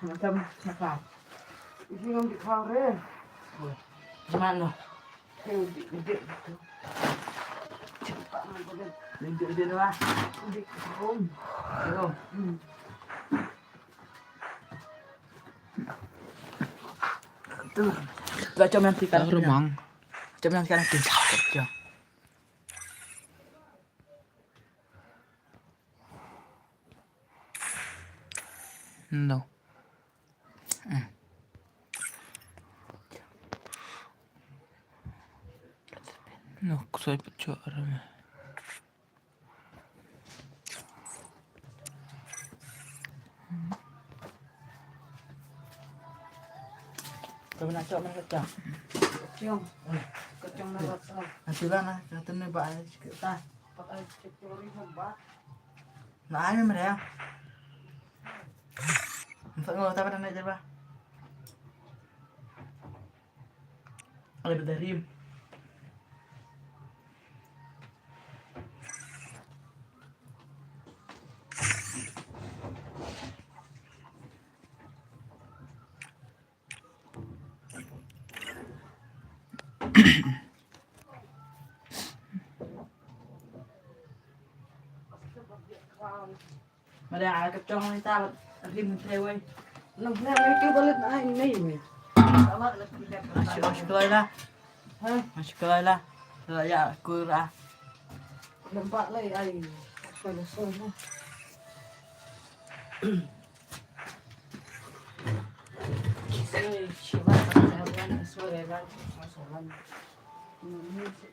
macam makan. Ini yang di kare. Gimana? Gede gitu. Cepat mana gede lah. Gede rum. Yo. Tuh. Gak cuma nanti kan. Cuma nanti kan nanti. No. No, saya pecah arah. Kau nak cakap mana kacang? Kacang. Kacang nak rasa. Nantilah nak kata ni baik kita. Pakai cekori hamba. Nah, ini mereka. Untuk ngau apa nak coba? Ada betarim. Mà đã cặp trong người ta rim theo ấy nó nghe mấy cái bớt này này mày masuk lah masuk lah rồi ya cứ ra nampak lagi ai selesai lah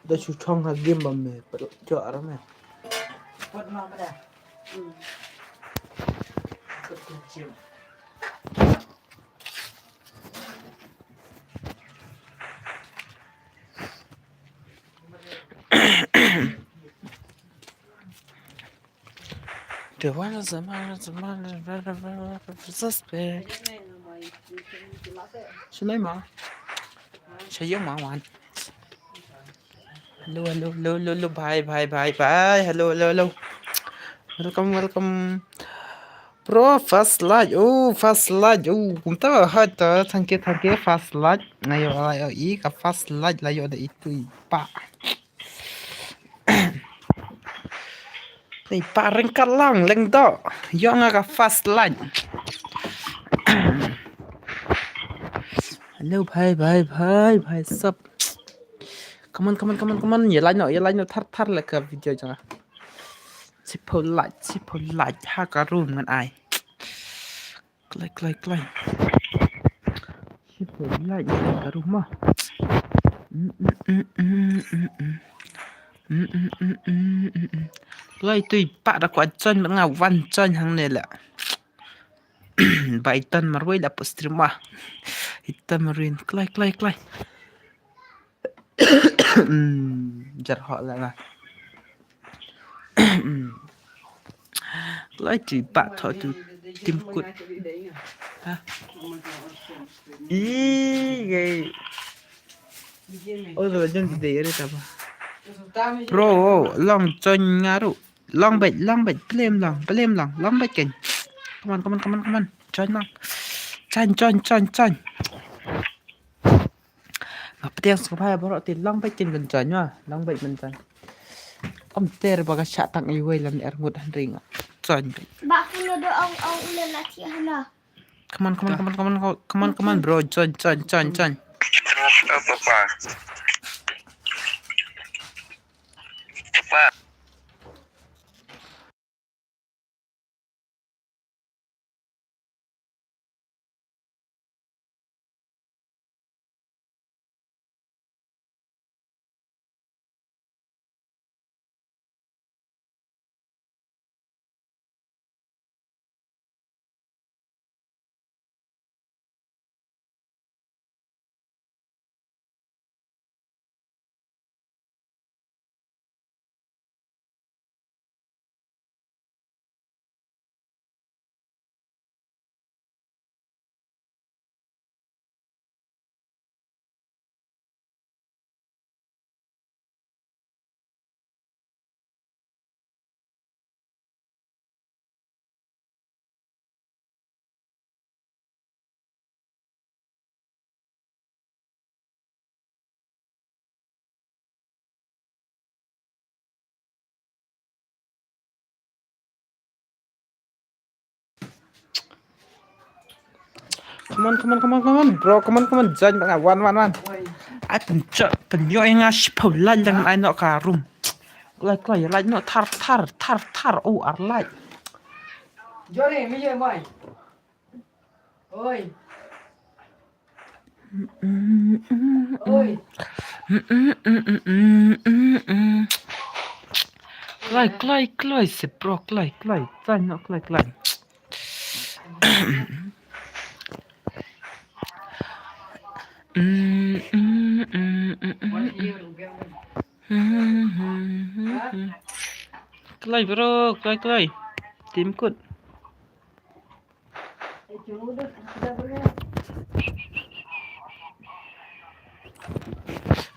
Dah cucong lagi mami, pecah arah mah. buat mana dah kecil The one is a man, suspect. Sulaiman. Saya yang mawan. Hello, bye. Hello. Welcome. Bro, fast light. Cũng tao hơi tớ thằng kia fast light. Này ở ý cả fast light là ở đây tụi pa. Tụi pa ringkat lang leng do. Yo nga fast light. Hello, bye. Sup? Come on. Ya like no thar là cái video chẳng à. Simple light ha cả room ngan ai. Clay. Simple light cả room mà. Clay tùy pa đã quả chân ngào văn chân hàng này là. Bài tân mà rồi là post stream mà. Hitam marin clay. Jar họ lại là. Clay tùy pa thôi từ tim cút. Ha. Ghê. Ôi rồi dân gì đấy ta bro long chân ngaru long bạch plem long bạch kình come on chân long chân apa yang supaya bro tin long bạch kình gần chân nhá long bạch mình chân om ter baga chat tang iway lam er ngut ring chân ba puno do ang ulan lati hana come on bro chân Come on, bro. Come on. Join bạn à. One. Ai pen yo nga shipau lai lang ai no ka room. Lai no thar. Oh, ar lai. Johnny, bây giờ mày. Ôi. Ôi. Clay, se bro, clay. Join no clay. Clay bro, clay. Tim kut.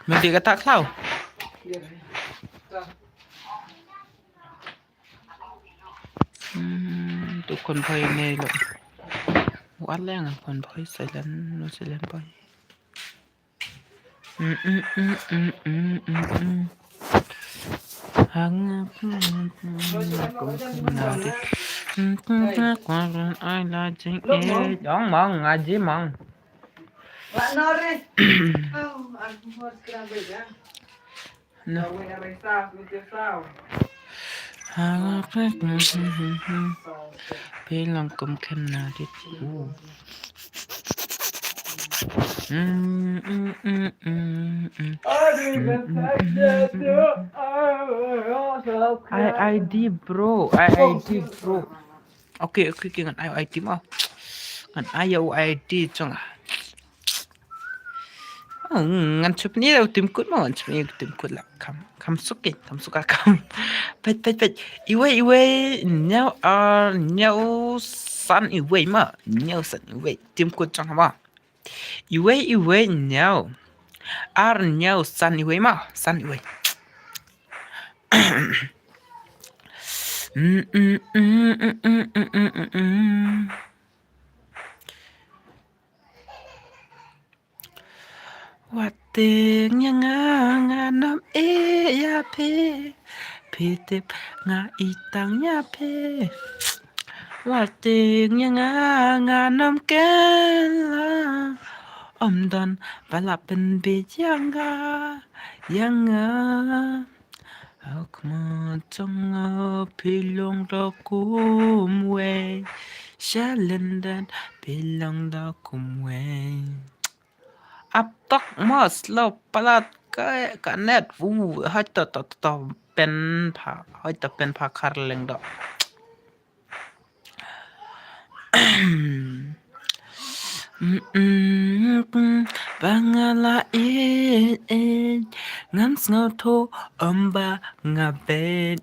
Mesti kata kau. Tụi con phơi này rồi. Quá leng con phơi silent phơi. Hang ai là chính đón mong gì mong. Bạn nói đi. Anh không có cái gì á. Nó quên là bài sao, quên sao. Bilang kum kena dit. ID bro. Okay, ngan ID mau. Ngan ayo ID chong. Ngan chup ni đâu tim cút mà ngan chup ni tim cút là kam suka kam. Pet. Iwe nhau san iwe mà nhau san iwe tim cút chong hả? Iwe nhau ar nhau san iwe mà san iwe. Wate nga nam ya pe tep nga itang ya pe. Wate nga nam kela dan balapen be yang Akma tonga pilong da kumwe shalendan pilong da kumwe aptak mas lo palat ka net vu hatta ta pen pha hatta pen pha kharleng da bangala ngam sngo tho ba ngabet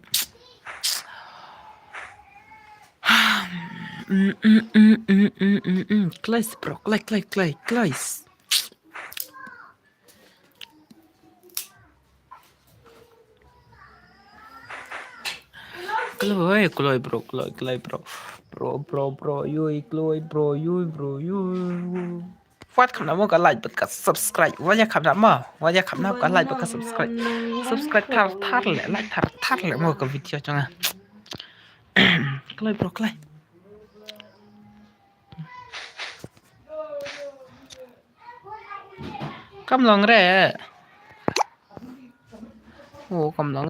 Clay bro, clay. Clay bro. Bro, yui, clay bro, yui. Phát khám nào có like bật cả subscribe. Và nhà khám nào mà. Và nhà khám nào có like bật cả subscribe. Subscribe thar lẹ, like thar lẹ mà có video cho nga. Clay bro, clay. Cầm lòng rẻ. Ồ, cầm lòng.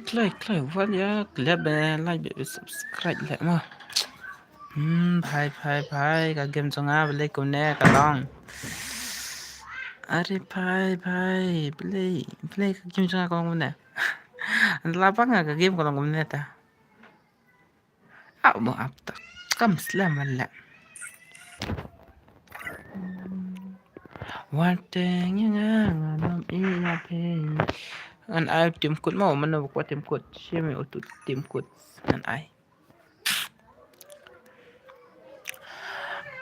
Klei what ya klep like subscribe lại mà phai cả game trong á play cùng nè cả long अरे phai play cái game trong á con nè lapang ka game ko lang cùng nè ta mo apta kam slam la one thing nga nam i ya pe an ai tim kut mau man ko tim kut sheme o tu tim kut an ai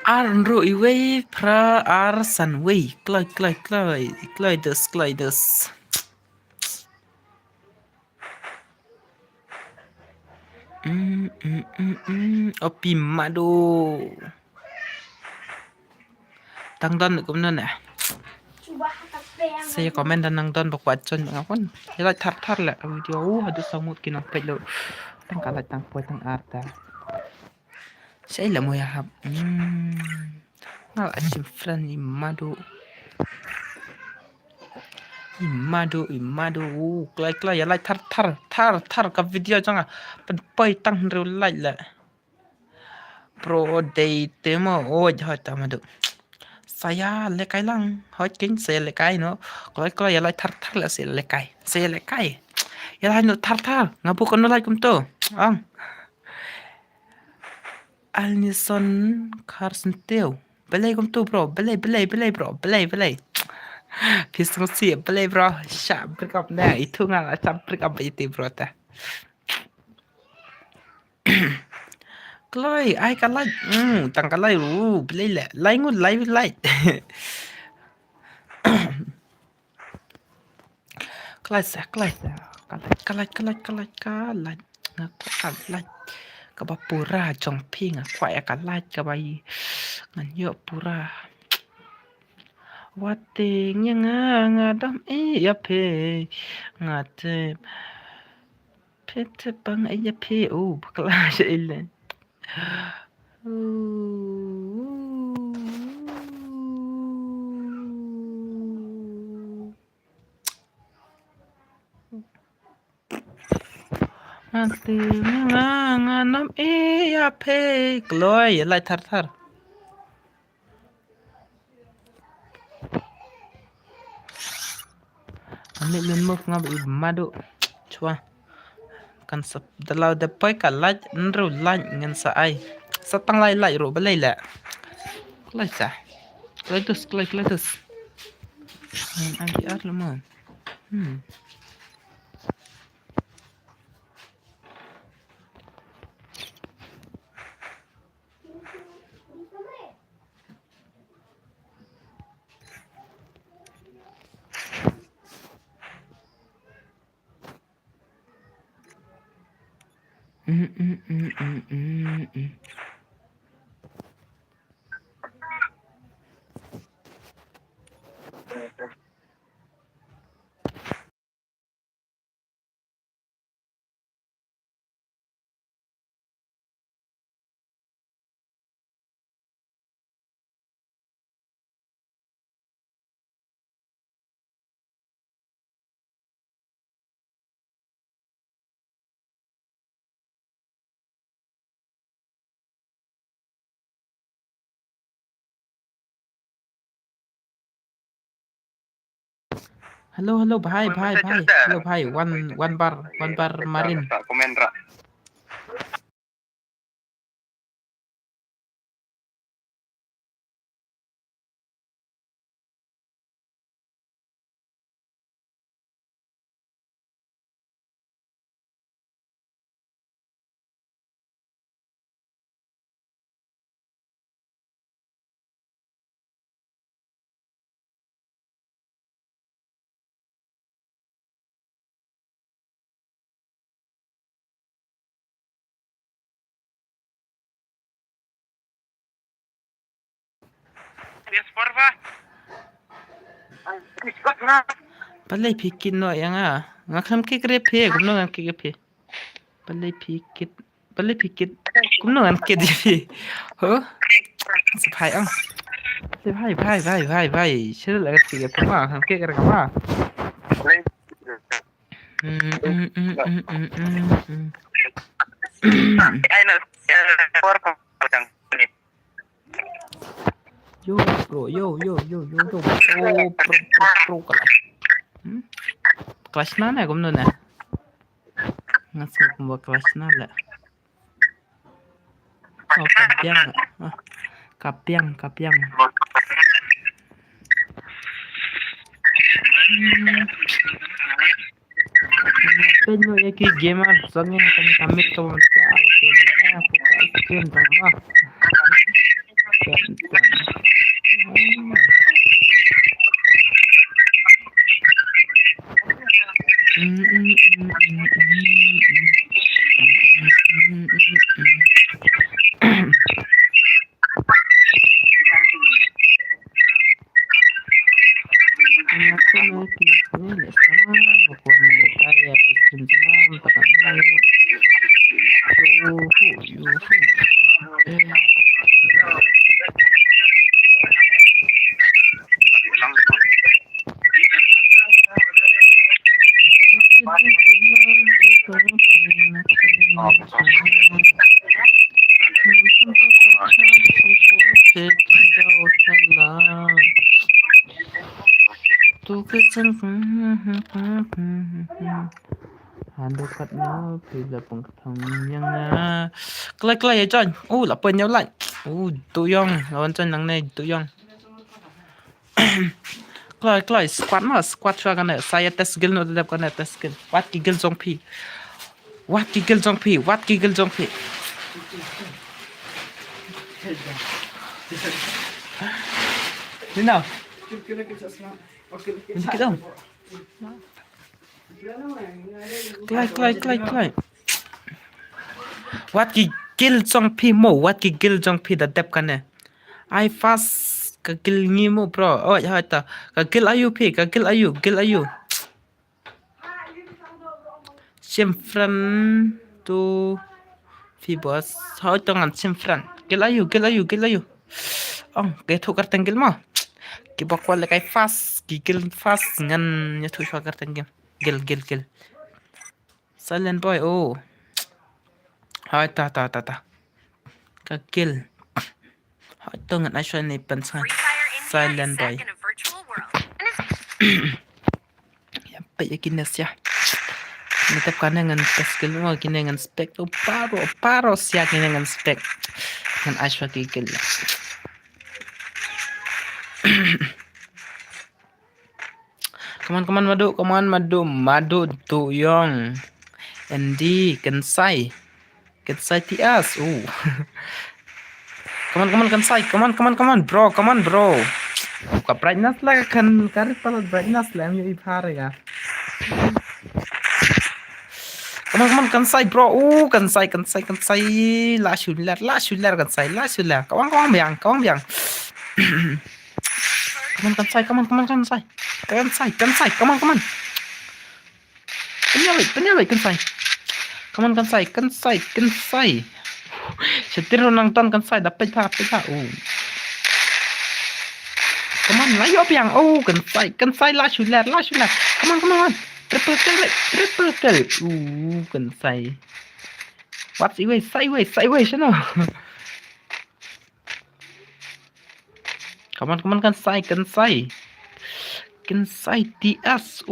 Arn ro iwe pra arsan we klai des opi mado tăng đơn cũng nên nè saya komen dan nang don buat con ngapun ya tar lah video ada samut kina pelo tang kala tang poi tang arta saya lah mau ya hab ngal acim friend imado klai ya tar ka video janga pen poi tang ru like la pro day tema oh jahat tamadu saya lekai lang hỏi kính saya lekai nó coi ya lai thar là saya lekai ya lai nó thar ngapu kon lai kum to ang Alnison Carson teo belai kum to bro belai bro belai pisang si belai bro sha break up na itu nga sam break up itu bro ta Kloi ai ka like tang ka like belai la like ngut like Kalaj kabapura jong ping kwai kalaj kabai ngan yo pura wate nga dam ya pe ngate pete bang ya pe kalaj ile Ati nga nam ya pe gloi lại thar ani len mok ngab madu chua kan sap dalau de pai ka laj nru laj ngan sa ai sa tang lai ro balai la klai sa klai tus an di ar lemon Hello bhai hello bhai one bar marin komen ra balai phikin no yang ngakam ke kre phe gum no ngam ke phe balai phikit gum no ngam ke di phe ho se phai ang se phai shil la ke ke ma ngam ke ka ma Yo bro, yo pro kalah. Kelas mana ya kamu nuna? Ngasih kumba kelas nala. Oh kapiang, kapiang. Penyo ya ki gamer sange kan kamit ka mo sa game drama. Hando kat no pila pengketang yang na kelai ya John. Oh lapar nhau lại. Oh tụi yong lawan John nang này tụi yong. Kelai squat chua kan saya test skill no tetap kan test skill. Wat gigil jong pi. Ni nào. Kita dong. Kelai. Wat gigil jong pi mo, wat gigil jong pi da dep kan I fast kagil ngi mo bro. Oh ya ta. Kagil ayu. Simfran tu phi boss. How tangan simfran. Gil ayu. Ong ke thu kar tanggil mo. Ki bakwal le kai fast, gigil fast ngan nya thu shwa kar tanggil. Gil. Silent boy. Oh. Hai ta. Kagil. Hai tangan ai shwa ni pensan. Silent boy. Ya pe yakin ya. Natap ka na ngan skill mo kini ngan spec o paro siya kini ngan spec ngan aswa kikil. Come on madu tuyong Andy kansai tias. Come on bro ka brightness lah kan karit pala brightness lah yung ipare ya. Come on kansai bro. Kansai la shular kansai la shular kawang biang. Come on kansai. Come on. Penyawai kansai. Come on kansai. Setir nang ton kansai dapat pa. Come on layo biang. Kansai la shular. Come on. Triple kill. Kansai. What sideways no. Come on kansai. TS.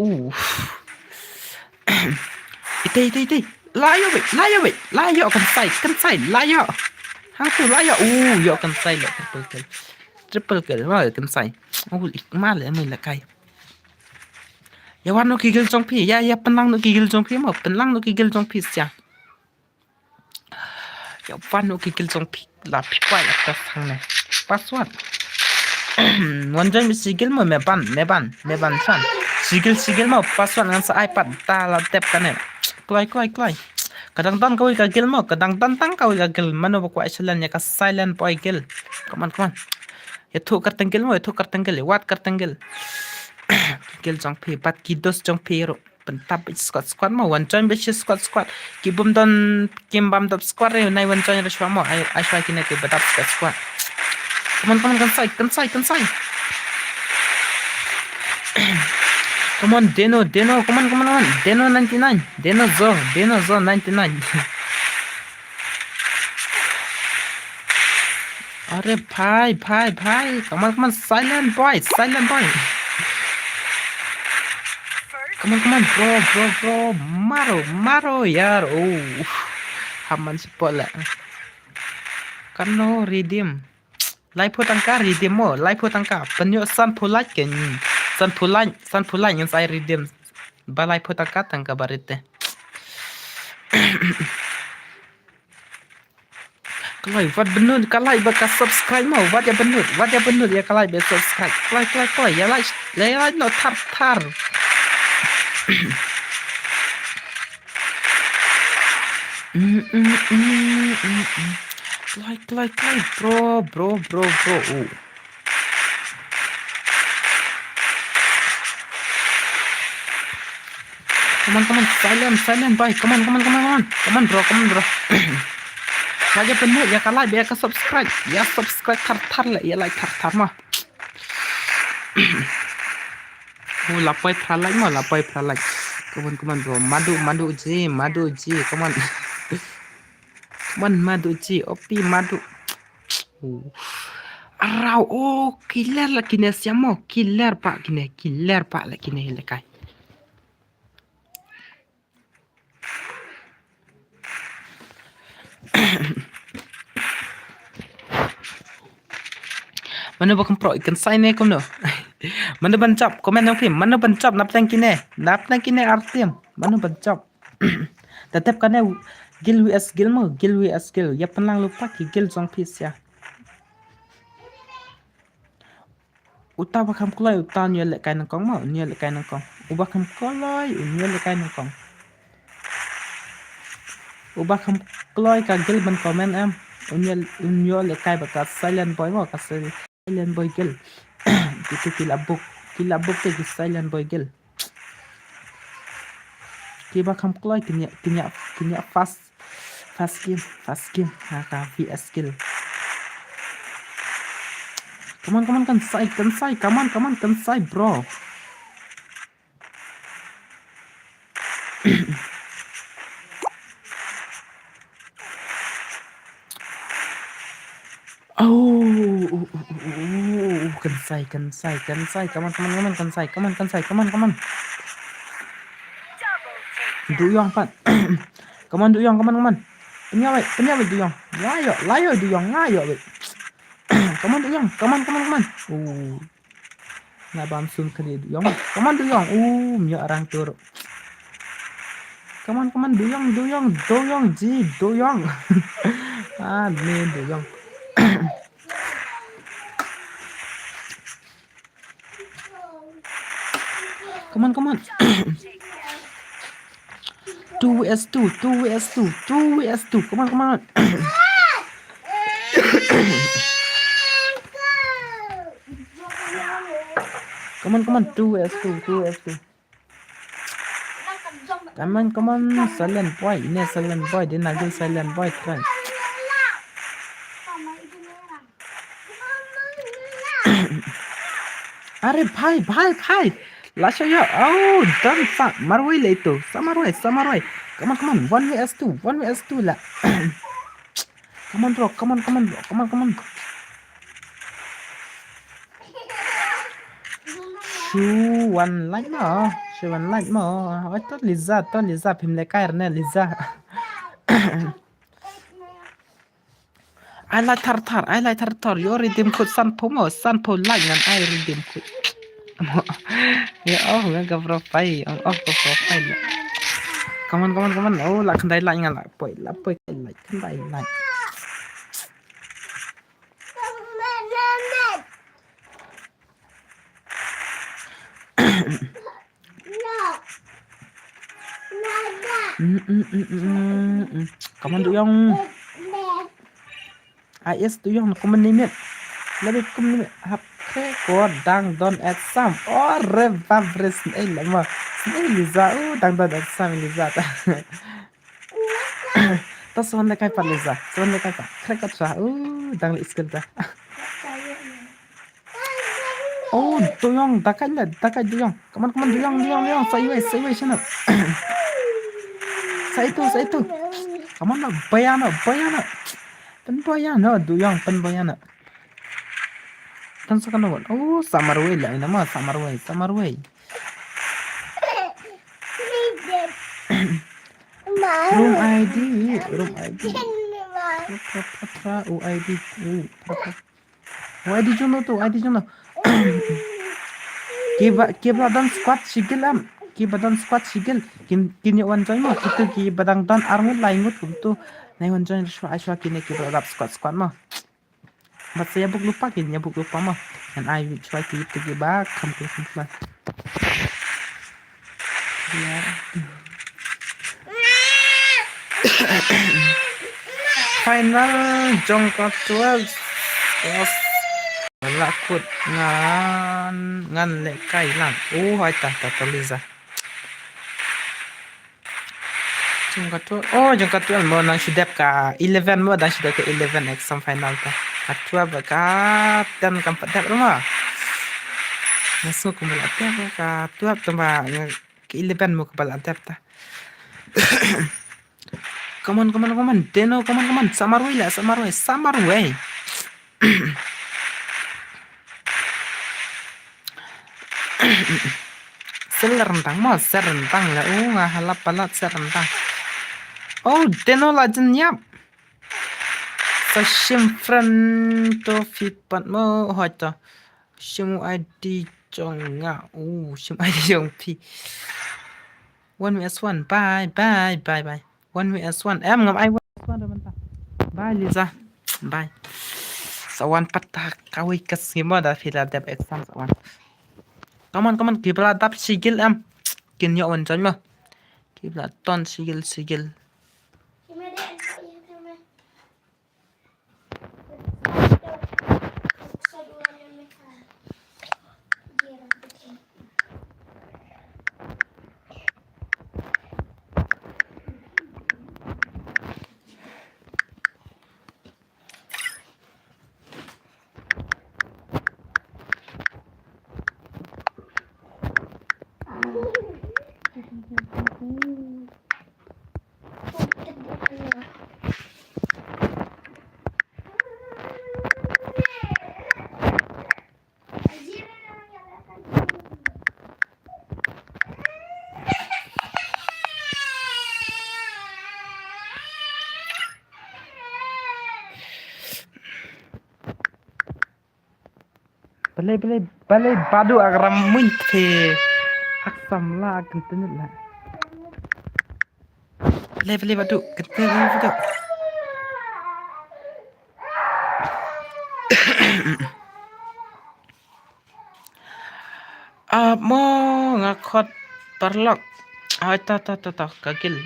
Ite. Layo kansai. Layo. Hang layo. Yo kansai la triple kill. Wah kansai. Ikmal le mai la kai. Ya wan no gigil jong pi. Ya penlang no gigil jong pi mo. Sia. Ya wan no gigil jong pi. La pi kwai la tas hang ne. Password. Wanjan bi sigil mo meban san. Sigil mo password ngan sa iPad ta la tap kan ne. Klai. Kadang-kadang kau gigil mo, kadang-kadang kau gigil mano ba kwai salan ya ka silent boy gil. Come on. Ya thu kar tanggil mo, wat kar tanggil. Gil jong pi pat ki dos jong pi ro pentap squad mo one join besh squad ki bum don kim bam top squad re nai one join re shwa mo ai shwa ki ne ke batap squad. Come on kansai. Come on, Deno, come on. Deno 99. Deno Zo 99. अरे भाई come on silent boy come on bro maro यार oh haman support lah kan no redeem lai phu tangka redeem mo lai phu tangka penyo san phulai ken san phulai yang sai redeem ba lai phu tangka tangka barite kalai wat benut kalai baka subscribe mo wat ya benut ya kalai be subscribe kalai ya like no tar like bro oh come on silent boy come on bro Lagi bener ya kalai biar ke subscribe tar lah ya like tar mah oh lapai pralai come on bro madu ji come on madu ji opi madu arau oh killer lah kini siamo killer pak lah kini lekai mana bakal pro ikan sai ne kom no mana bancap komen yang film mana bancap nap tang kine artiam mana bancap tetap kan gil vs gil ya penlang lupa ki gil jong pis ya uta bakam kulai uta nyo le kai nang kong mo nyo le kai nang kong ubakam kulai nyo le kai nang kong ubakam kulai ka gil ban komen em nyo le kai bakat silent boy mo ka silent boy gil itu kilabuk ke silent boy gil kiba kam kulai kinya fast game ka vs skill come on kan sai come on bro oh kan sai come on come on duyong pat come on penyawai duyong layo duyong ngayo wait come on duyong come on oh na bam sun kali duyong come on duyong myo arang tur come on duyong ji duyong ne duyong come on 2vs2 come on come on 2vs2 come on silent boy ini silent boy dia nak silent boy kan अरे भाई लाशा ya oh dan pak marwai lah itu samarwai come on 1vs2 lah come on bro show one like mo itu Liza phim le kai ne Liza I like tartar your redeem code sampo like nan I redeem code ya oh ga profile come on oh la khandai la ngal la poi like khandai like come on duyong is duyong comment lebih kum hap ke ko dang don at sam or revavres lama Liza dang don at sam Liza ta to son le kai pa Liza son le kai pa kreka cha dang le skill ta Oh, Doyong, takai Doyong. Come on, Doyong. Say away, sana. Sa itu. Come on, bayana. Penbayana, Doyong, penbayana. Tan sa kanawan. Oh, Samarway lah, ina mah Samarway. Room ID. Pra, UID. UID jono tuh, ID jono. Kibadang squad sigil kini wan join mo kitu kibadang don arngut laingut kumtu nai wan join shwa kini kibadang squad mo bat saya buk lupa mo and I will try to get back come to ya final jongkot 12 yes lakut ngan le kai lang hai ta tuliza jongkot 12 mo nang sidap ka 11 mo dan sidap ka 11 exam final ta at 12 ka dan kampat dap rumah masuk ke bala tap ka 12 tamba ke 11 mo ke bala tap ta come on deno come on samarway serentang lah ngahalap palat serentang deno la jenyap sa shimfran to fipat mo hoita shimu ID jonga shim ID jong pi 1vs1 bye 1vs1 em ngam ai 1vs1 rồi bentar bye Liza bye sawan patah kawi kesimo da fila dep exam sawan come on kibla dap sigil em kin yo wan mo kibla ton sigil Balai badu agram muinte aksam la gentenit la balai badu gentenit badu mo ngakot perlok ta kagil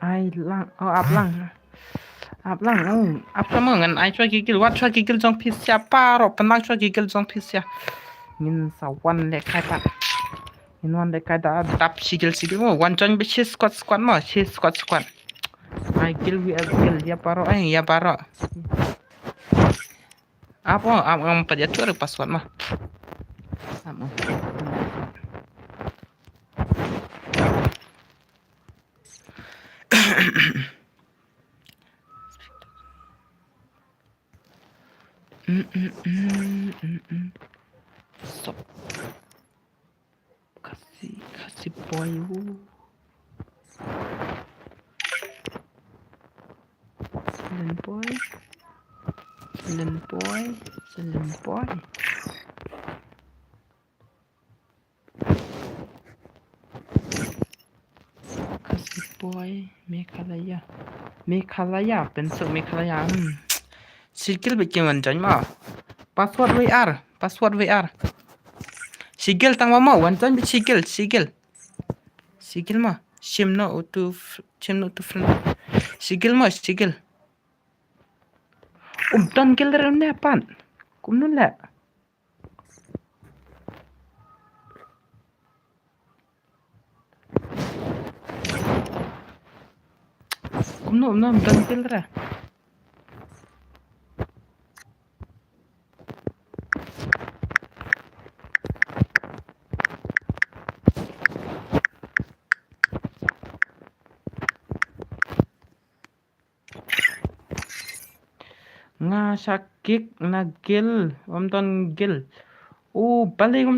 ai lang ap lang ap kamu ngan ai chua gigil jong pis siapa ro penang chua gigil jong pis ya ngin sawan le kai pa in wan le kai da tap sigil mo wan chon be squad mo squad ai gil wi as gil ya paro apa am pa dia tu password mah sama Stop. Kasih boy. Khasi boy Meghalaya pensuk Meghalaya Sigil bikin wancang mah password WR Sigil tang mau wancang bi Sigil mah Chimno to friend Sigil mah Sigil dan gil rene pan kumnun la kumnun dan gil ra nga sakik nagil don gil balik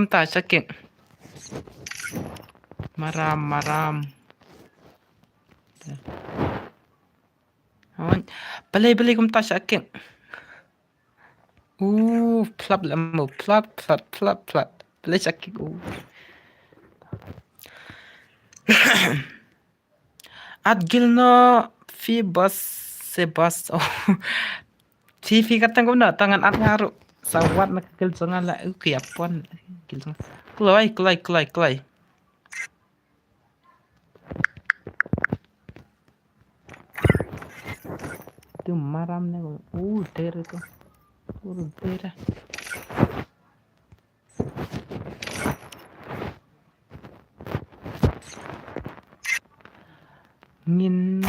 ta sakik maram balik ta sakik plap lamo plap balik sakik at gil no fi bus TV katang ko na tangan at ngaro sawat na gil songa la kiapon gil songa klay tu maram ne tere to tere ngin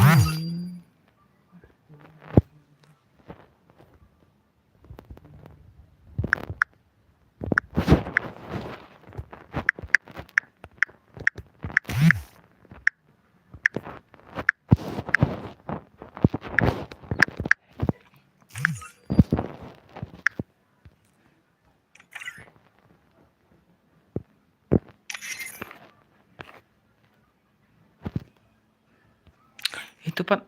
itu pan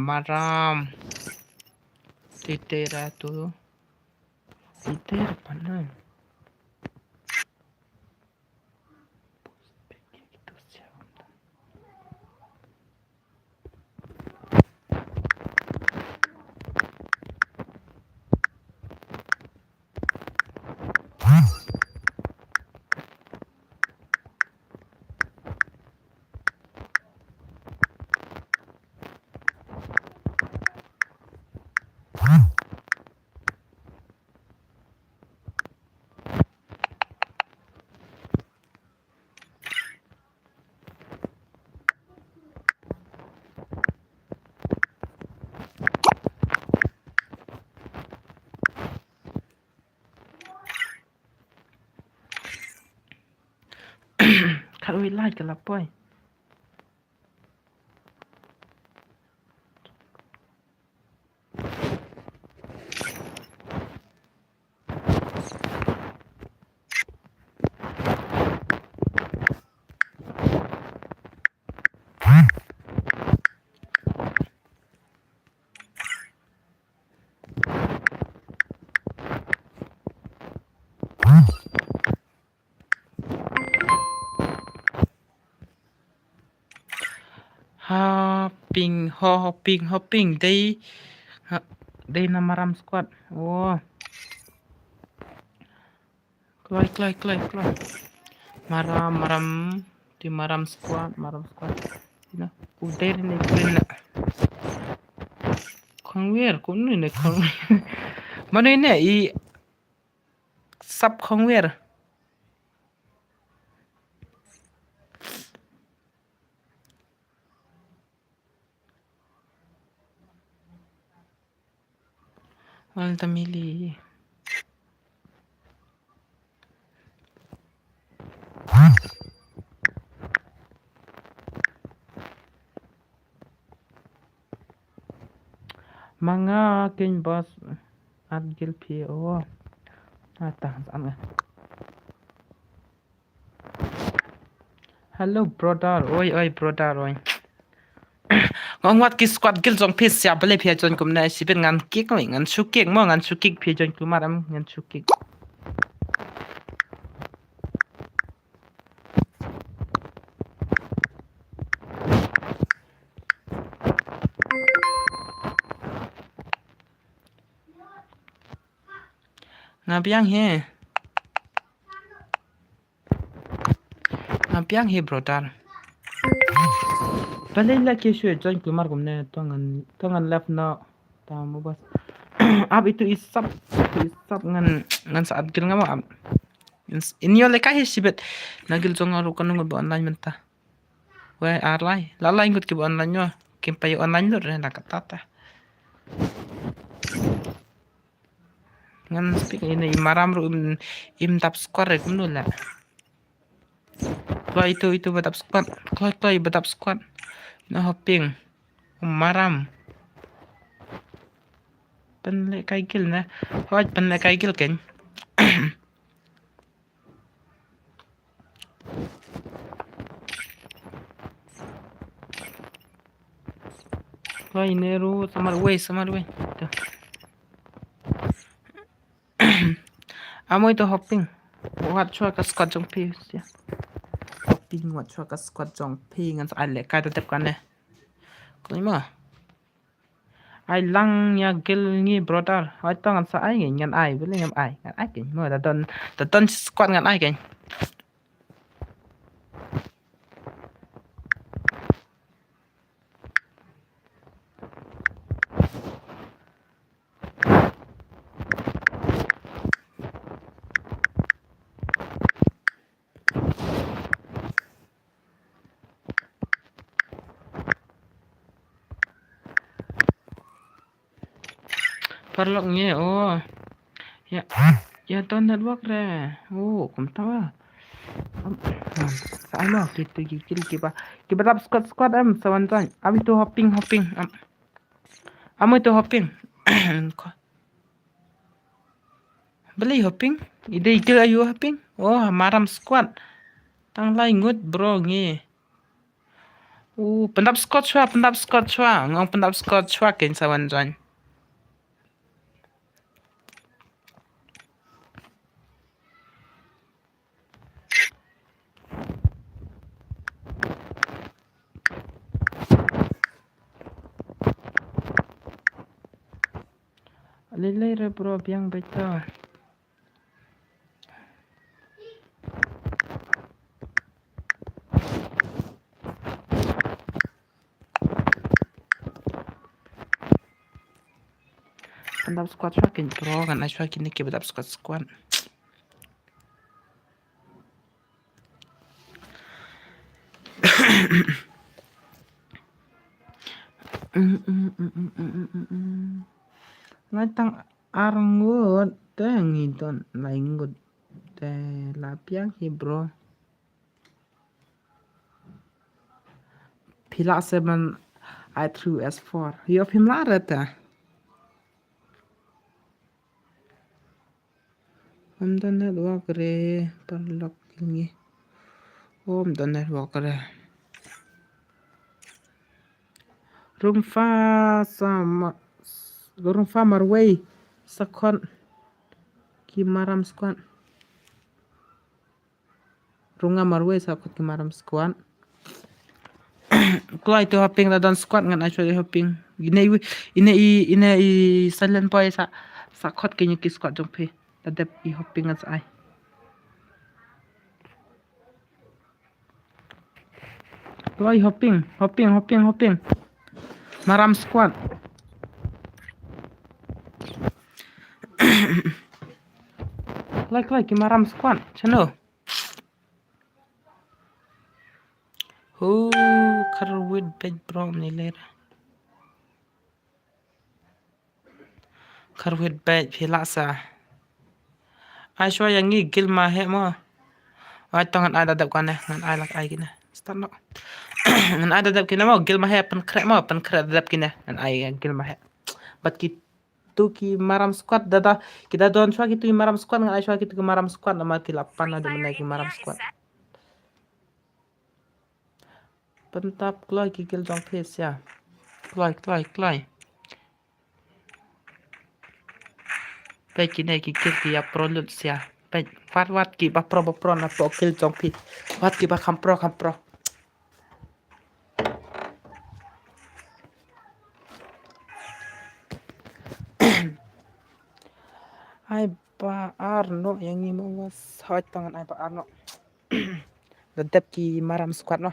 maram titera tu titera panan kalau wilayah ke lapoy hopping day na maram squad klay maram di maram squad you know day ni green na khongwer kun ni mana ini i sub khongwer wal tamili mga king boss at gil pi atang sana Hello brother. Oi brother oi. Ngon wat ki squad gil jong phi sia bale phi jon kum na si ben ngan kik ngai ngan su kik mo ngan su kik phi jon kumaram ngan su kik. Ngapiang he brother. Bale la ke shu jon kumar kum na tongan left na ta mo bas. Ab itu isap ngan saat gil ngamo ab. Inyo le kai sibet nagil jong aru kan ngod online menta. We arlai lalai ngut ki online nyo. Kim payo online lo re na katata. Ngan speak ini maram ru im tap squad re kum la. Klo itu betap squad. Klo betap squad. No hopping. Maram. Pen le kai gil na. Hoj pen le kai gil ken. Klo ini ru samar we. Tuh. Amo itu hopping. Wat chua ka squad jong pi ya. Hopping wat chua ka squad jong pi ngan sa ale ka tetep kan ne. Klo ima. Ai lang ya gil ngi brother. Ai tong ngan sa ai ngan ai bele ngam ai. Ngan ai ken mo da don squad ngan ai ken. Perlok nge oh. Ya don network re. Oh, kum tawa. Sa ano gitu kiba tap squad sawan tuan. Abi tu hopping. Amo itu hopping. Beli hopping. Ide ayu hopping. Oh, maram squad. Tang lai ngut bro nge. Pendap squad chua. Ngong pendap squad chua ken sawan tuan. Lele re bro biang betul. Pendap squad ken bro kan ai kini ke pendap squad. Ngai tang arngut tengi don laingut te lapiang hi bro. Pila 7 I threw S4. Yo pim lara ta. Don network re perlok ini. Don network re. Rumfa marway sakon kimaram squad. Runga marway sakon kimaram squad. Kalau itu hopping dan squad ngan actually hopping. Ini silent boy sakot kenya ki squad jong pe. Tadep i hopping ngan sa ai. Kalau hopping. Maram squad. Like kimaram squad. Chano. Karwid bed bro niler. Karwid bed pilasa. Aiswa yang ni gil mahe mo. Ai tongan ada dap kan ngan ai lak ai kina. Start no. Ngan ada dap kina mo gil mahe pen krek dap kina ngan ai gil mahe. But ki maram squad dada kita don shwa ki maram squad ngan ai shwa ki maram squad nama ki lapan ada menai ki maram squad. pentap kloi kikil jong phes ya kloi pe kine kikil ki ya prolut sia pe wat ki ba pro na po kil jong phes wat ki ba kham pro ai ba Arno yang ni mau hot tangan ai ba Arno dedep ki maram squad no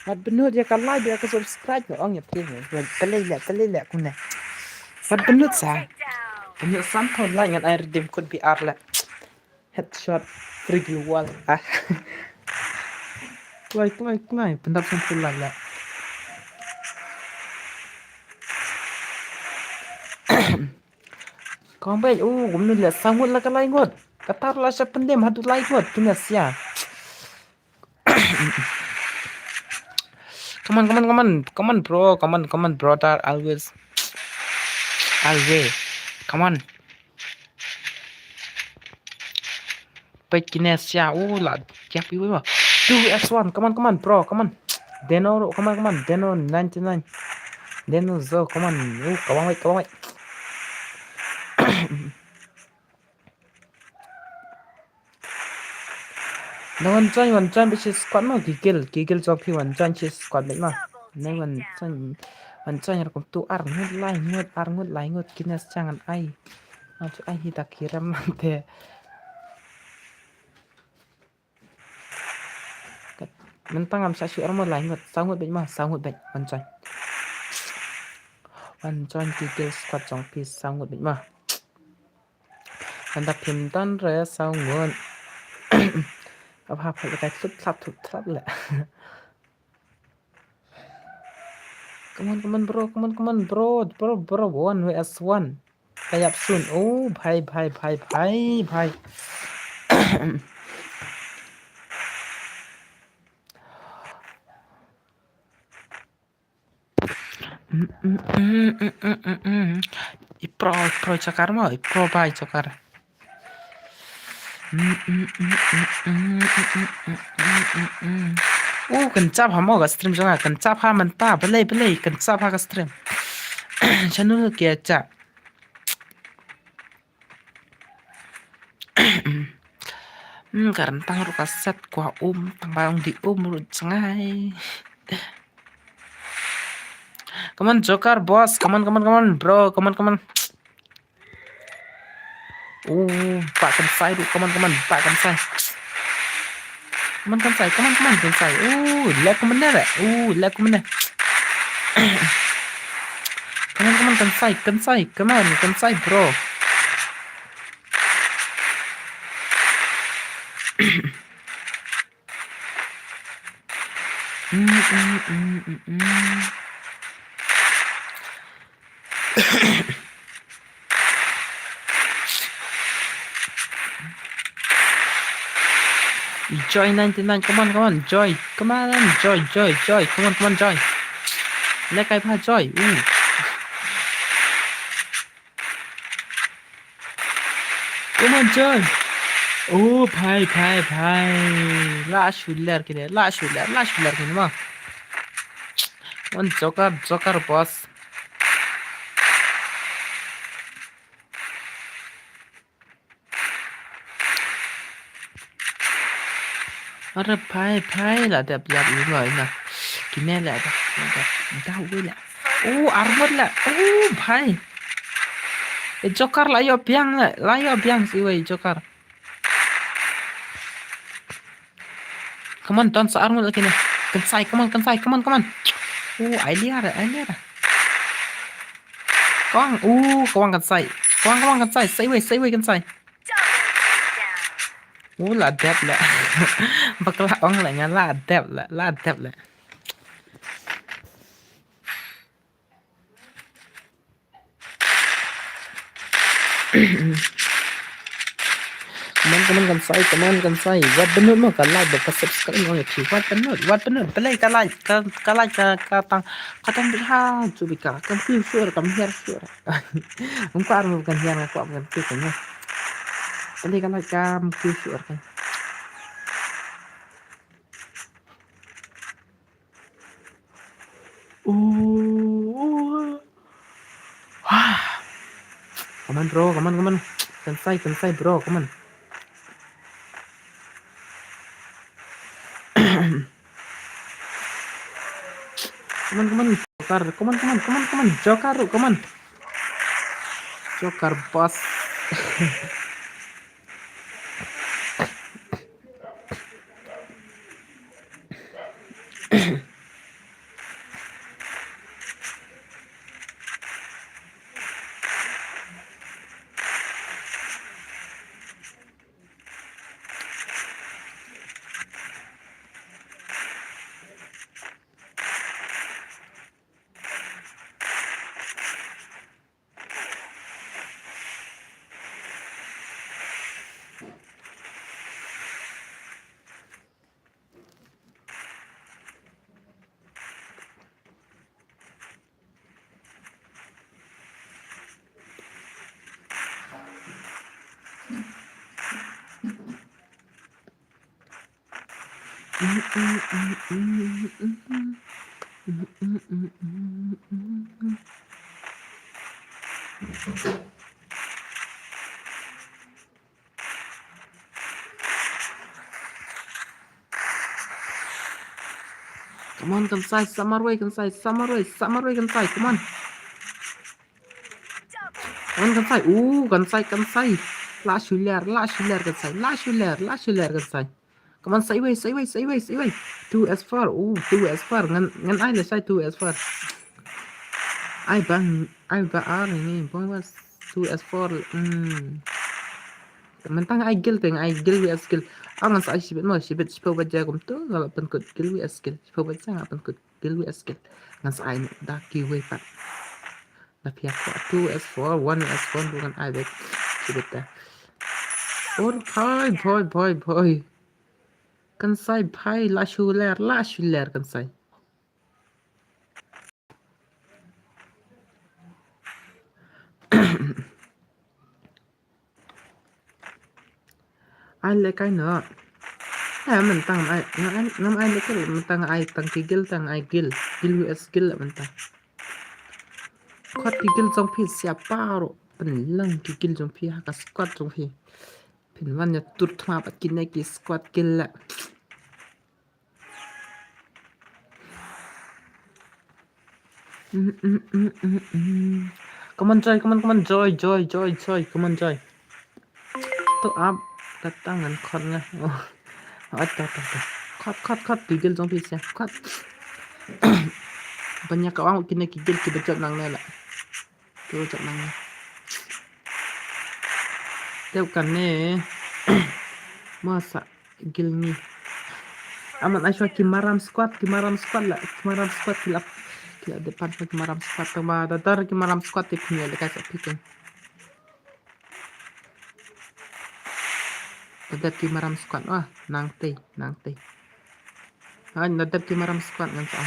Wat benut dia kan like dia ke subscribe no ong ya pin kali le kun ne wat benut sa benut sam thon like ngat ai redeem code BR la headshot free wall like pendap sam thon like la kong bai gum nu le sangut la ka like ngot katar la sa pendem hatu like ngot punya sia Come on, bro. Come on, brother. Always. Come on. Page kinesia. La. Siap ibu. 2x1. Come on, bro. Come on. Deno. Come on. Deno 99. Deno zo. Come on. Kawang wait. No one join which is squad no gigil job one join is squad no one join kom tu ar ngut lai ngut kines jangan ai acu ai hita kiram nanti mentang am sasu armo lai ngut sangut bet one join gigil squad jong pis sangut bet ma anda pim dan re sangut apa pakai tutup trap lah come on bro 1vs1 kayak soon bhai pro cakar mau pro bhai cakar kencap hamo ga stream jangan kencap ha mentah belai kencap ha ga stream channel kia cak karena ru kaset kwa tang di ru cengai come on joker boss come on bro come on pak kensai du come on pak kensai come on kensai lag mana lag mana come on kensai bro Joy 99 come on joy come on joy come on joy let kai pha joy come on joy bhai la shuller kine ma one joker boss अरे भाई là đẹp ý người nè cái này là đau với lại armor là भाई joker lại yo biang sih wey joker come on don't armor lagi nih kensai come on ai lihat Quang kensai say wey kensai là đẹp lẹ bác là ông lại ngắn là đẹp lẹ Kaman kan say wat benut mo ka like ka subscribe mo ya wat benut pelai ka like ka tang ha chu bi ka kam fi sure kam her sure um par mo kan hian ko kan ti kan pelai ka like kam fi sure kan kaman bro kaman kan say bro kaman Jokar bos Come on, kan say samarway kan say come on kan say la shuler kan say come on say way 2s4 2s4 ngan ai le say 2s4 ai ba ni bong was 2s4 mình tăng ai gil we skill angan sa shibit mo shibit shipo ba jagum to ngala pan kut gil we skill shipo ba jang pan kut gil we skill ngan sa ai da ki we pat la pia ko 2s4 1s4 bukan ai bet shibit ta or boy kan sai pai la shuler kan sai ai le cái nữa mình tăng ai năm ai lấy cái mình tăng ai tăng cái gil we skill là mình tăng quát cái gil trong phi xia paro bên lăng cái gil trong phi haka squat trong phi pin văn nhật tụt thua bắt kinh này cái squat gil là come on joy come on joy to up cái tangan con nha cut cái gil trong phi xia cut banyak kawan kini gil kita bacot nang này lại tôi bacot nang này theo cần nè masa gil ni aman ai kimaram squat lah kimaram squat kila depan kimaram squat sama dadar kimaram squat ti punya le kasih pikin dadar kimaram squat wah nang teh dadar kimaram squat ngan sa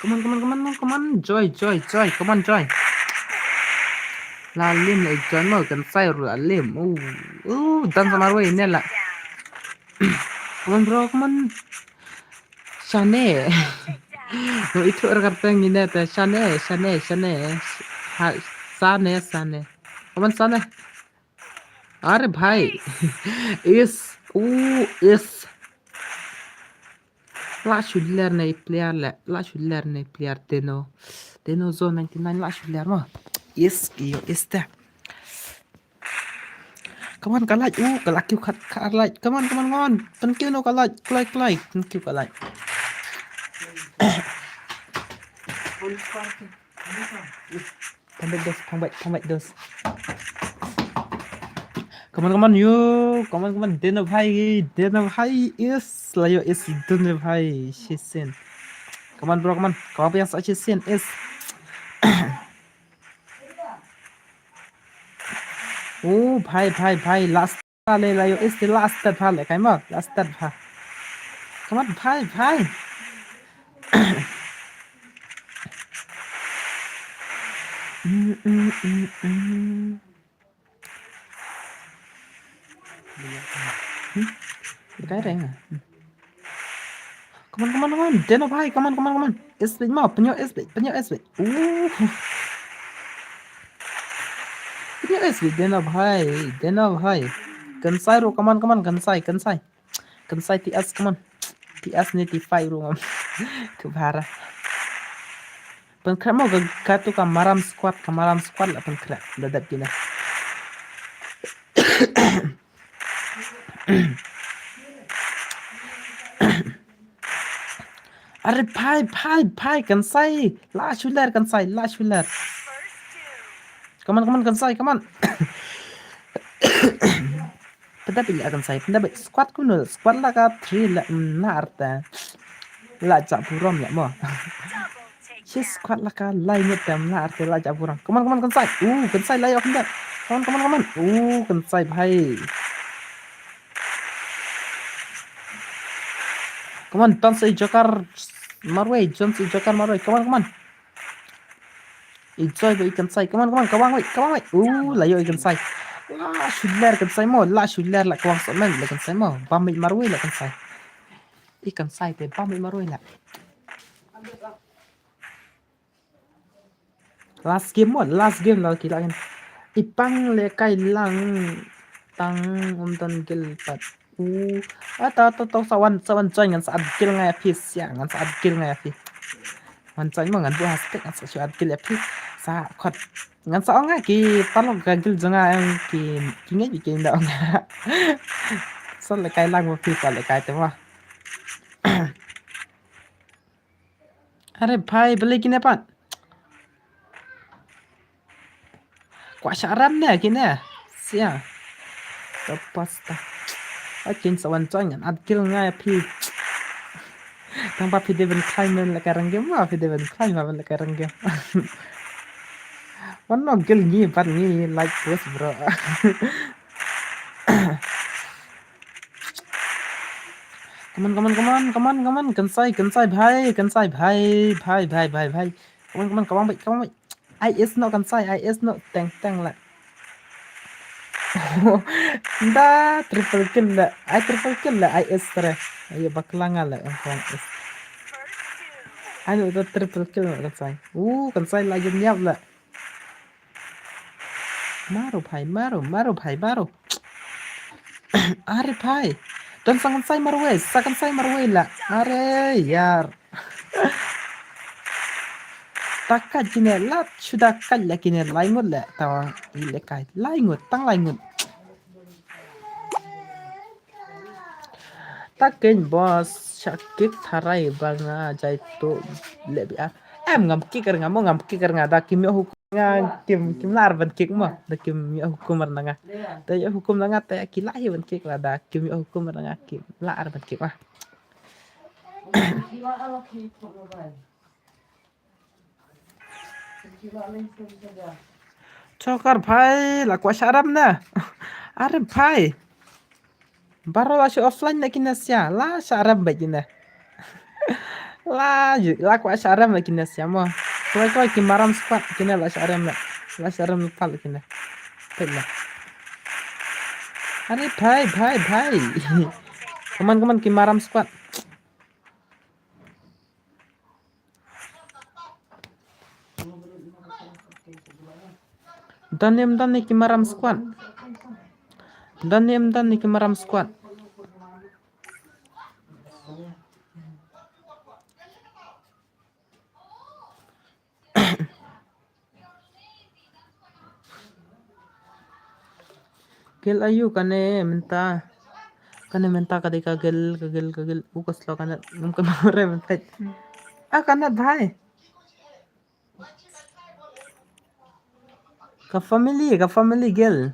come on joy come on joy la lim lại join mở cần sai rồi lim dan sama rồi nè là come on bro come on Shane no itu orang kata ini ta Shane Sane come on Sane अरे भाई is la shuller này player Deno zone 99 la shuller mà is iyo is ta come on kalaj kalak kêu kalaj come on tan kêu no kalaj klai tan kêu kalaj thằng bạch dos Kaman yuk, kaman deno bhai is layo is deno bhai shisen. Kaman bro, kaman apa yang saya shisen is. Oh bhai last le layo is the last bhai le kai ma last bhai. Kaman bhai. Cái này à? Come on. Deno bhai, come on. SB mau, penyo SB. Penyo SB, Deno bhai. Kansai ro, come on, kansai. Kansai TS, come on. TS ni T5 ro, ngam. Kebara. Pengkrak mau gatu kamaram squad lah pengkrak. Dadat gina. Are bhai kansai. Last wiler. Come on kansai, come on. Pendapat akan saya pendapat squad kuno squad lah ka 3 lah arta lah jak buram ya mo si squad lah ka lain tem lah arta lah jak buram come on kansai lah ya hendak come on kansai bhai come on don't say joker marway come on enjoy by kansai come on kawang wait lah ya kansai lah shuler kansai mo lah kawang somen lah kansai mo pamit marway lah kansai ikan sai te pamit marway lah last game lah kita kan ipang le kai lang tang tan gil pat atau sawan join ngan saat gil ngai pis ya ngan saat gil ngai pis man join mo ngan bu hastek ngan saat gil ya pis sa khot ngan sa nga ki palong ka gil jonga yang ki ngai bikin da nga so le kai lang mo pis le kai te ma अरे भाई beli gini apa? Kuat syaram ni gini. Sia. Lepas dah. Akin sawan join kan adkil ngai pi. Tang pa pi deven climb le karang game ma pi deven climb le karang game. One gil ni par ni like this bro. Come on. Kansai bhai. Come on, kawang. IS no kansai, IS no teng lah. Da triple kill lah IS tere. Ayo baklanga lah kawang is. Ayo da triple kill lah kansai. Kansai lagi niap lah. Maru bhai. Are bhai. Dan sangat saya marway lah. Are yar. Takat jine lat sudah kalla kine laingut lah tawang ilekai laingut takin bos syakik tharai banga jaitu lebih ngam kicker ngada kimyo hukum kim lar ban kick mo da kimyo hukum nanga da hukum nanga ta kilai ban kick la da kimyo hukum nanga kim lar ban kick mah Chokar bhai la kwa sharam na are bhai baro la offline na kinasya la sharam bagina la kwa sharam na kinasya mo koi kimaram squad kina la sharam pal kina pella are bhai kaman kimaram squad dan ni kimaram squad. Gel ayu kane minta kadika gel ukas lo kanat mungkin more minta kanat bhai ka family gel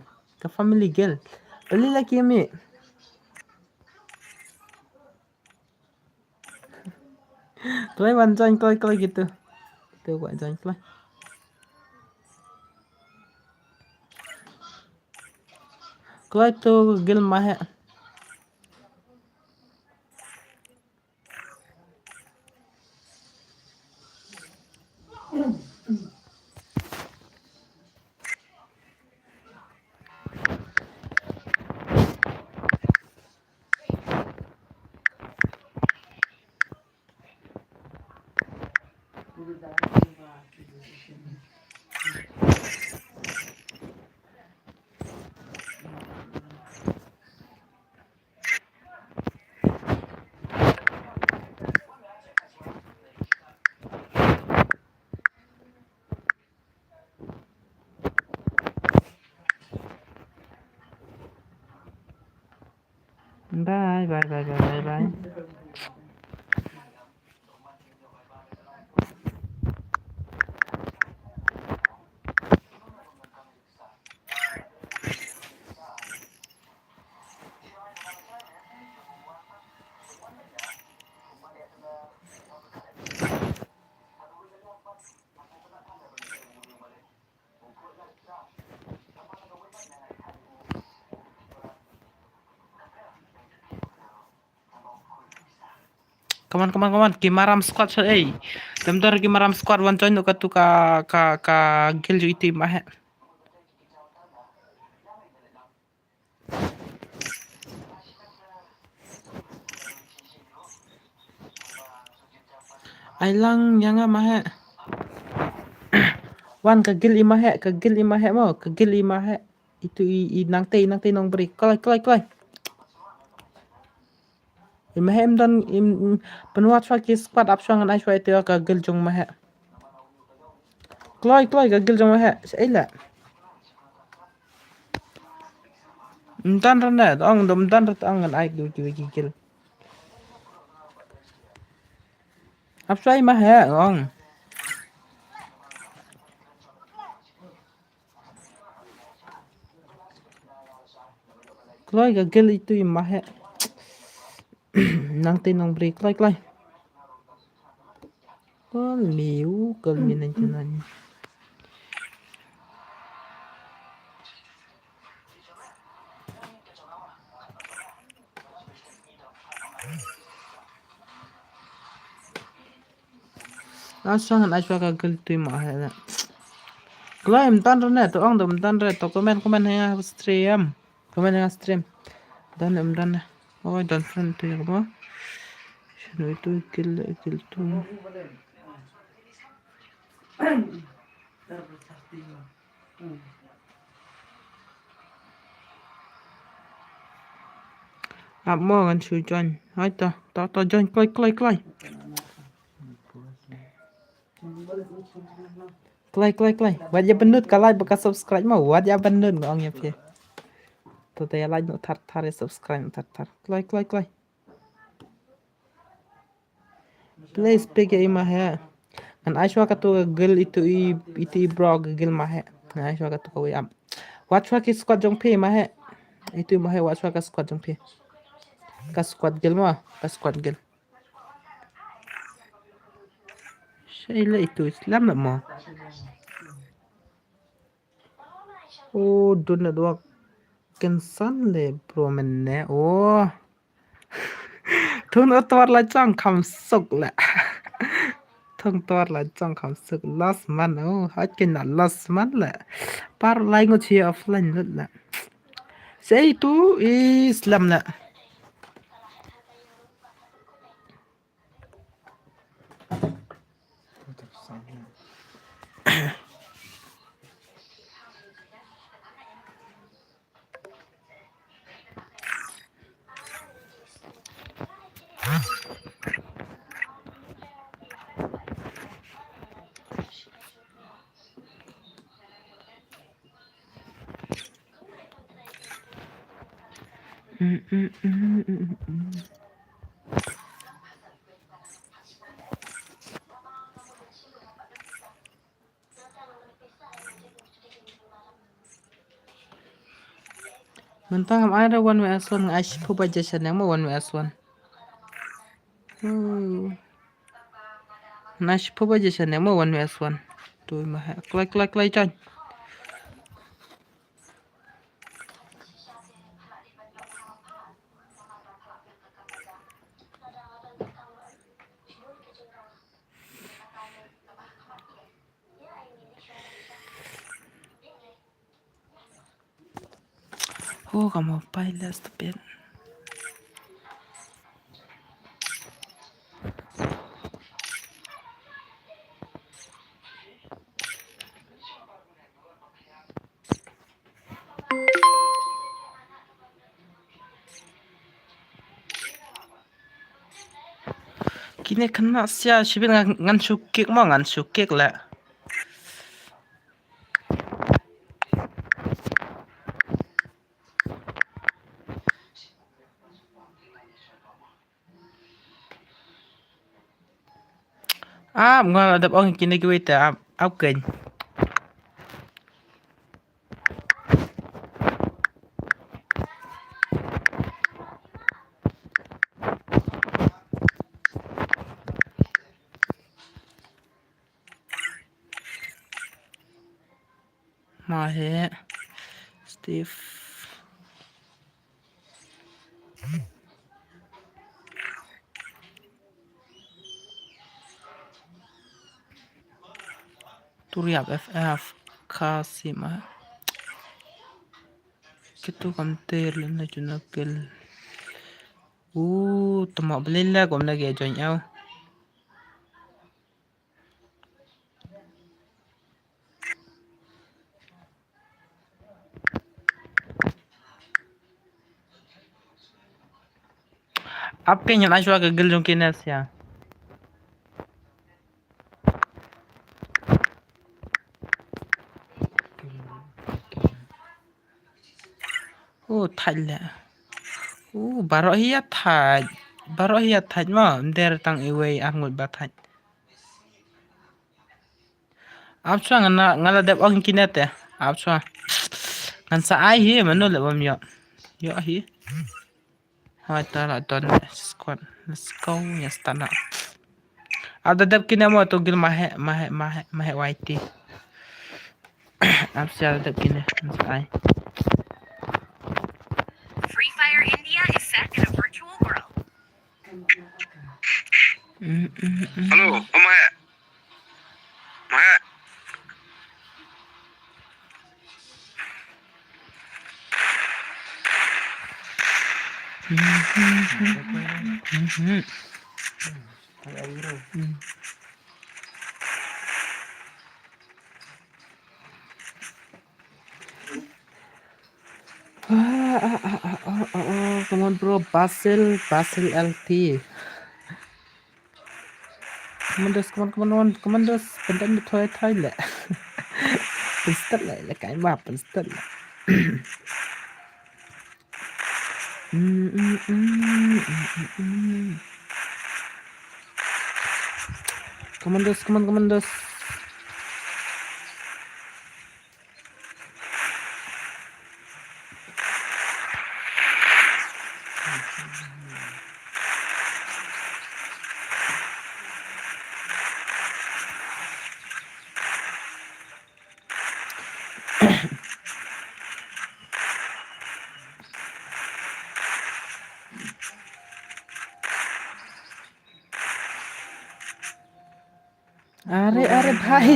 Beli lagi Mi. Klay bantuan klay gitu. Tuh bantuan klay. Klay tuh gil mahe. Bye. Come on. Kimaram squad hey. Temtar kimaram squad bantuan nuk katu ka gil ju itu mahe. Ailang yang mahe. Wan ke gil imahe mo, ke gil imahe. Itu nang te nong beri. Klay. Imahe dan penuat swaki squad apsang an aishwa itu ka gil jong mahe. Klay ka gil jong mahe. Saila. Mdan rana, ong dom dan rat angan aik du gil. Apsai mahe ong. Klay ka gil itu imahe. Nang te nong beri. Klay. Kal minan jalan. Asang an aishwa ka gil itu imahe. Klay mdan rana tu ong dom dan re to komen hanga stream. Dan mdan. Oh dan front tu ya mo. Shino itu gil tu. Mo kan su join. Hai ta join klay. Klay. Wajah benut kalau bekas subscribe mau wajah benut ngong ya pye. Tu ya like no tar subscribe tar. Klay. Please pick imahe. An aishwa ka tu gil itu bro gil mahe. An aishwa ka tu ko yam. Watchwa ki squad jong phe mahe. Itu mahe watchwa ka squad jong phe. Ka squad gil mo, ka squad gil. Shaila itu Islam nak mo. Oh, donat wak kensan le bro menne. Oh. Thun otwar la chang kham sok la. Thung tor la chang kham sok last man. Oh, hakin na last man la. Par lai ngo chi offline la. Say itu Islam la. Mentang ada 1vs1 guys, pubajasan yang mau 1vs1. Nice pubajasan yang mau 1vs1. Tuh mah, klay chan. Oh, kamu pailas stupid. Kini kena sia sibin ngan sukik mau ngan sukik lah. Ngon ada orang kini gue tak ap keng. Mahe Steve Turiap FF KHASI mah. Kitu kamter lena junakil. Temak belila gom lagi join au. Apa yang aswa gagal jong kinas ya? Thaj lah. Barok hiya thaj. Barok hiya thaj mah der tang iway angut ba thaj. Apswa ngala dep ong kinet ya. Apswa. Ngan sa ai hi manu le bam yo. Yo hi. Hai tara don squad. Let's go ya stana. Ada dep kinamo to gil mahe YT. Apswa dep kine sa ai. Free Fire India is set in a virtual world. Halo, Maya. Maya. Come on bro, Basil LT. Come on dos, pendan di toy le. Penstet le kai ma penstet le. Come on dos. अरे भाई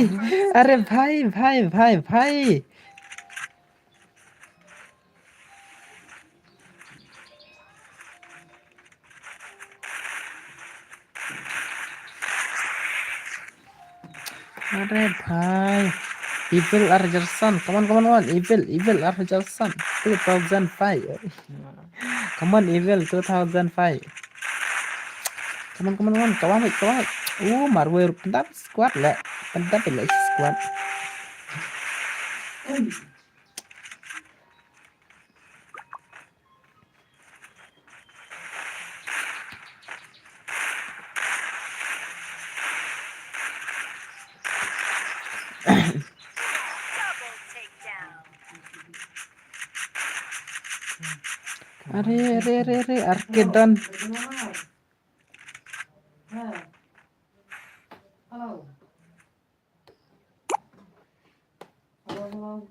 Evil Argerson, come on, Evil Argerson, 2005. Come on, Evil 2005. Come on, kawan. Marwir pendap squad le, pendap le squad. Double takedown. Are Arkedon. Halo. Halo.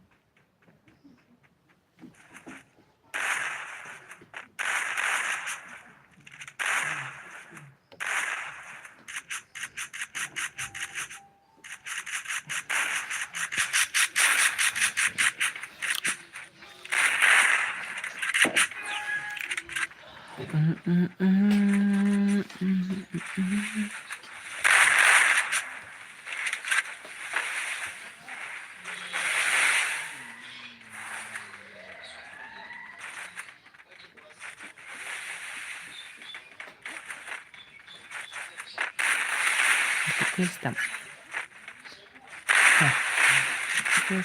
Stop.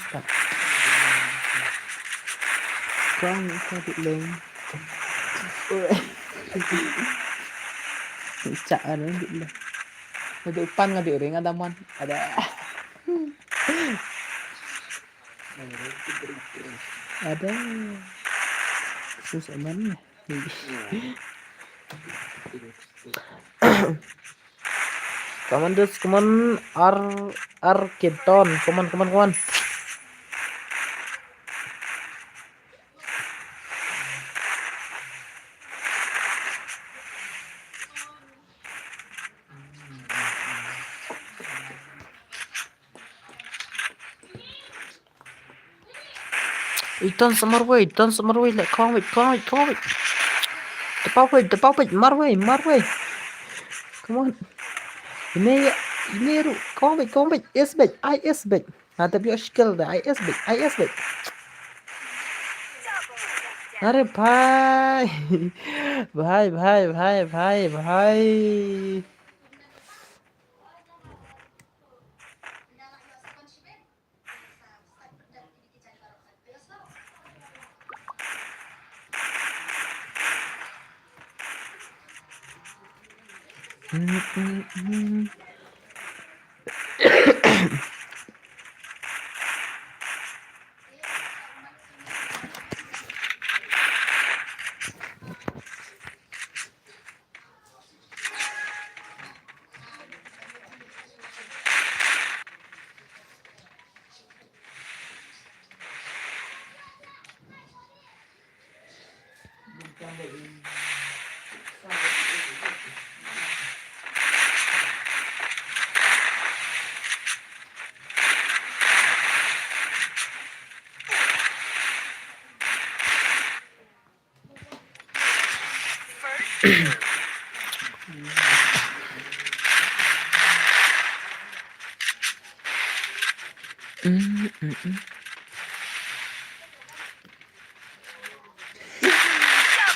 Stop. Con bị lên. Chả nó bị lên. Itu pan nggak diuring ada man ada. Ada. Susah mana? Come on, come on, Arkedon, come on. Turn some more way, like come with. The power, more way. Come on. Ini ru, come with, yes bet, Nanti bio skill dah, I S bet. अरे भाई भाई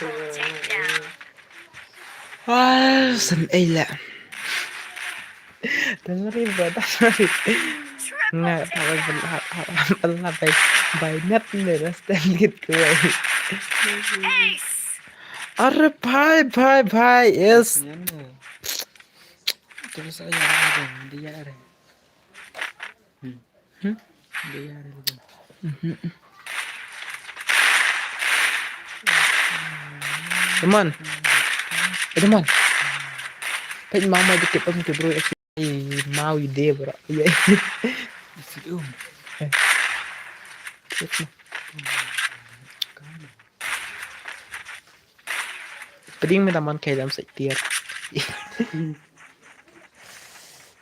Double takedown. Wah, senila. Dengerin batas Triple nggak takedown. by net nih stand gitu. Ace. अरे भाई yes. Terus aja ada dia ada. Dia ada. Teman. Teman. Tapi mau dikit om ke bro mau ide bro. Iya. Video. Peding mi teman kayak dalam setir.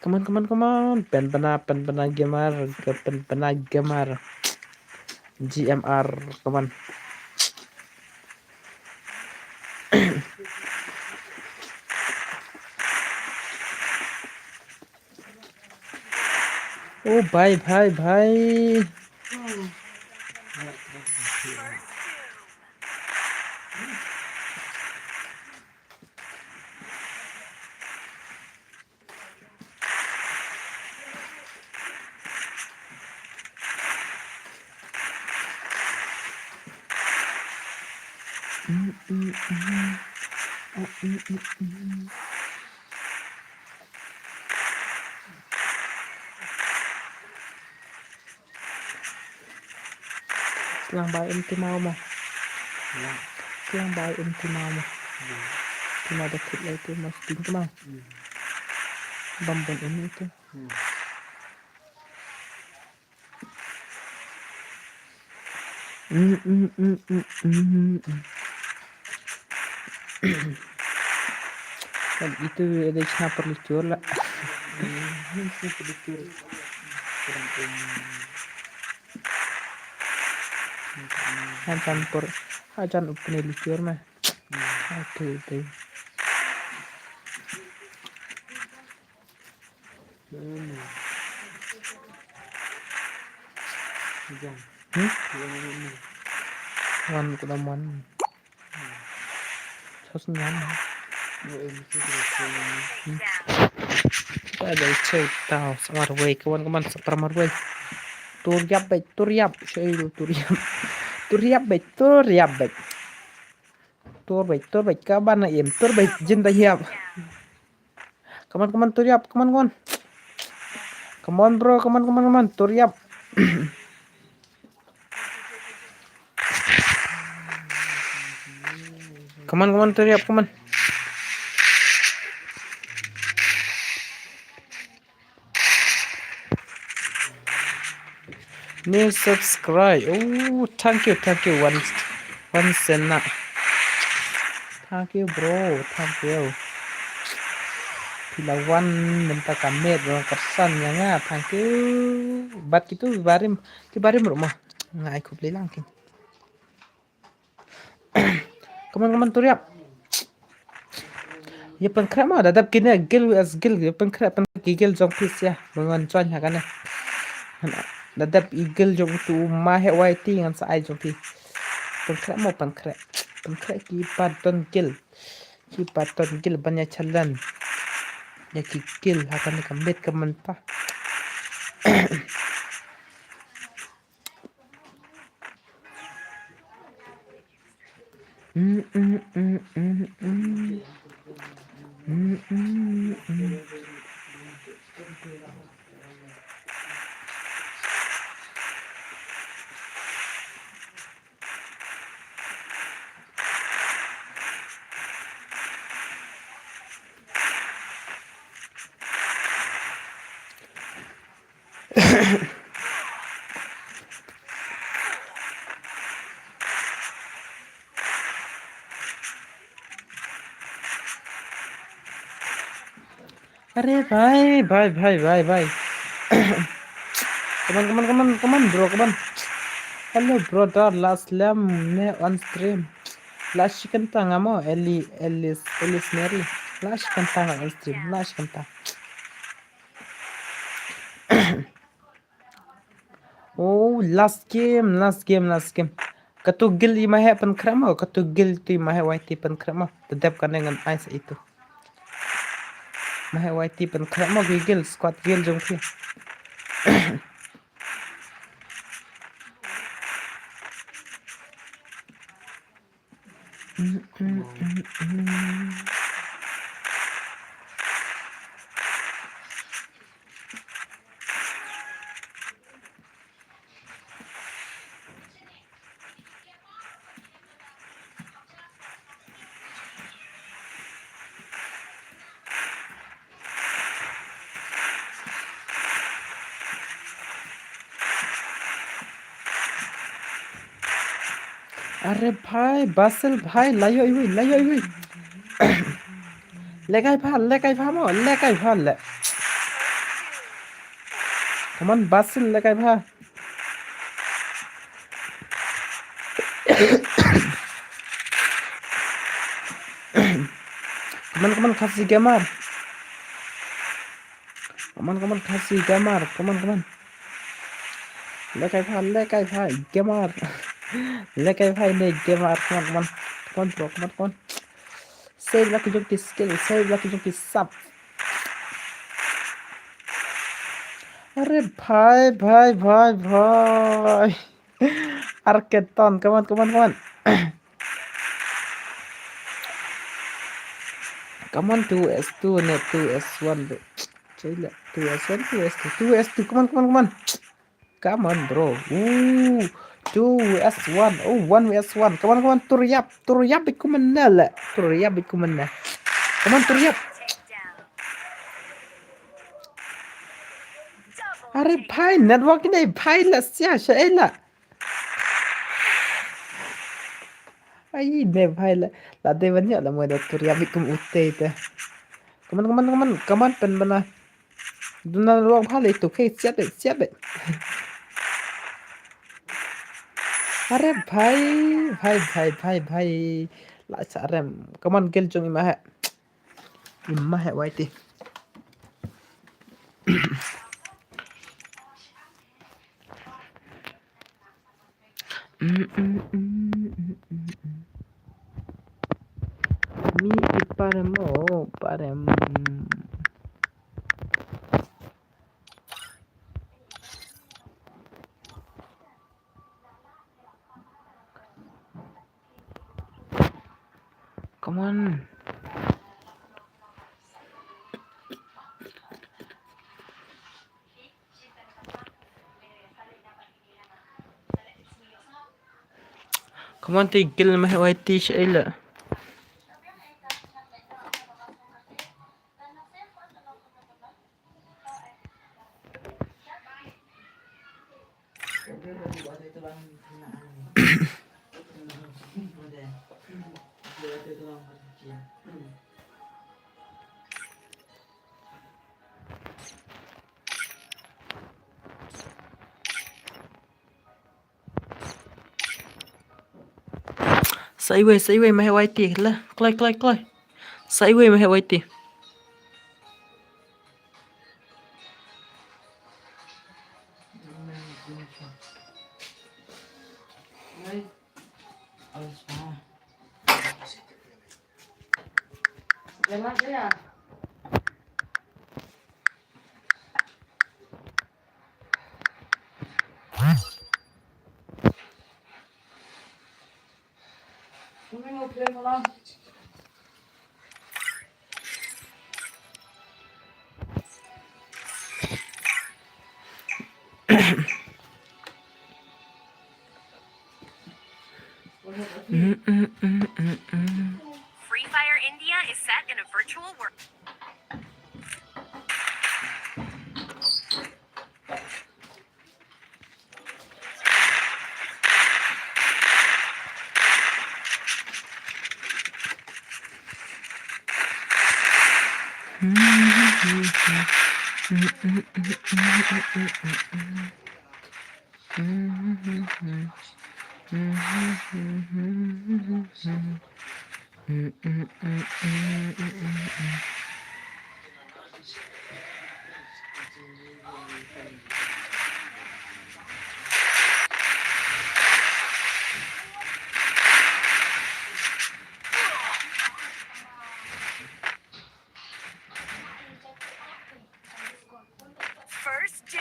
Come on. Pen pernah gemar. GMR, come on. Oh, bye. Selang baik itu mau. siang baik untuk mama. Cuma ada kit lah itu mas tinggi mah. Bambun ini itu. Dan itu ada kenapa lucu lah. Hajan upni lucu mah. Oke itu. Wan kudaman. Sosnyan. Ada cerita samar way kawan-kawan sepermar way. Turiap saya itu turiap kaban ayam turbay jinta hiap. Kaman turiap kaman. Come on bro, come on, turiap. Come on, turiap, come on. New subscribe. Oh, thank you. One cent. Thank you, bro. Thank you. Pilawan minta kamet orang kersan ya thank you. Bat itu barim rumah. Ngai ku beli langking. Kaman turiap. Ya pengkrap mah dadap kini gil ya pengkrap gigil jong pis ya. Bangun cuan ya kan ya. Dadap igil jong tu mahe waiti ngan sa ai jong pi. Pengkrap ki paton gil banyak calan. Ya kikil akan kambet ke mentah. अरे भाई come on bro, come on. Hello brother, last lamb on stream. Last chicken tang amo Ellis Mary. Last chicken tang on stream. Last chicken tang. Oh, last game. Katugil di mahe penkrama, katugil tu mahe waiti penkrama. Tetap kan dengan ice itu. Mahe waiti penkrama gigil squad gil jom ki. अरे भाई basal भाई लायो इवी लेकाई भा मो ले कमान basal लेकाई भा कमान खासी गेमर कमान लेकाई भा गेमर लेकाई भाई ने गेमर कमान bro कमान save laki jom ki skill save laki jom ki sub अरे भाई Arketon come on come on 2s2 net 2s1 Cila 2s1 2s2 come on come on bro 2 vs 1. Oh, 1 vs 1. Come on, Turyap. Turyap ikut mana lah. Turyap ikut mana. Come on, Turyap. Are भाई network नहीं भाई लस्या शेला आई ने भाई la de banyak lah mo doktor ya bikum utte ite kaman pen bana duna ruang phale tu kai siap bet are भाई la sarem kaman gel jong imah he waiti mi parem come on come on tigil mah waiti sheila Sideways mah waiti lah klai sideways mah waiti Jalan saya. Kami mau plan malam. Free Fire India is set in a virtual world. First Doom.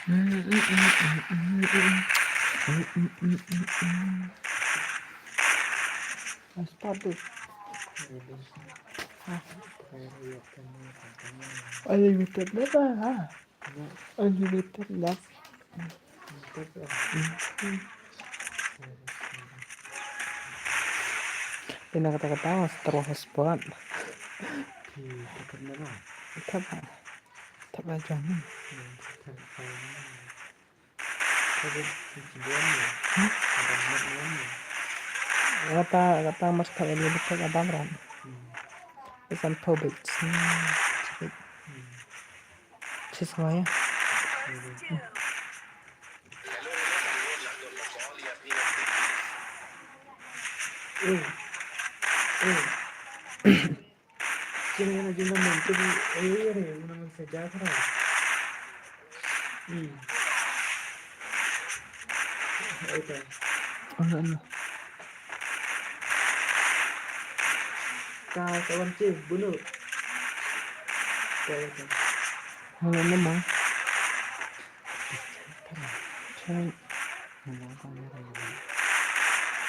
Stop it. Unlimited na ba ha? Unlimited na. Pinakatawa sa trabaho spot. Taba dyan. Kata mas unlimited na damran. Isang tubig. Chismaya. Sino na din naman ito? Ayun yun. Muna magsadya ka na. Ito. Ano? Kawan sih, bunuh. Ito. Ano naman?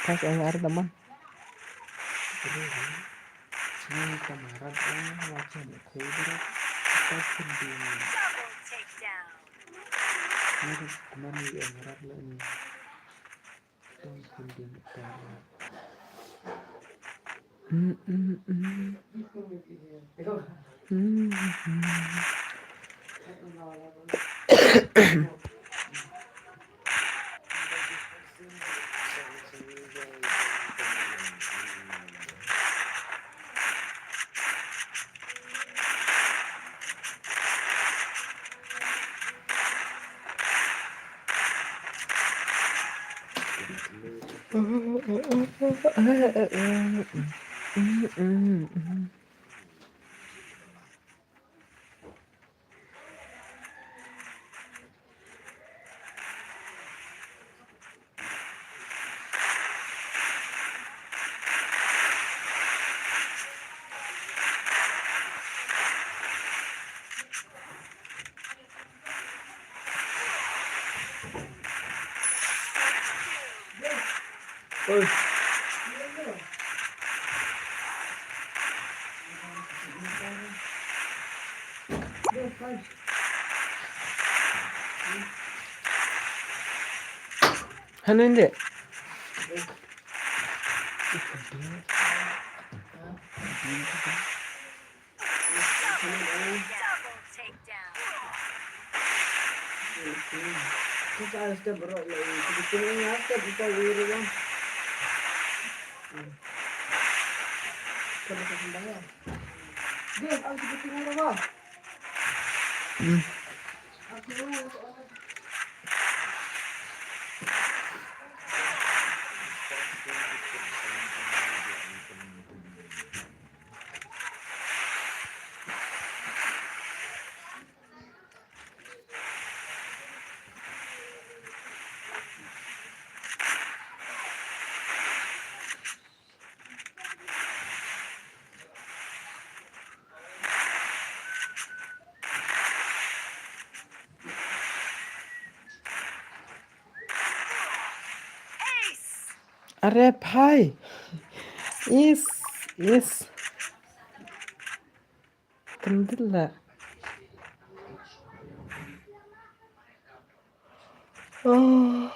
Tapos ang araw naman. Ini kamarad macam kuda. Pasti dia. Double takedown. Ini mana yang marad lah ini. Pasti dia. Oi. Ano hindi? Double takedown. Kita harus ke bro lagi. Sebetulnya apa kita wiru bang? Coba kita ya. Dia harus sebetulnya apa bang? Ace. Arep, hai. Yes. Kendala. Oh.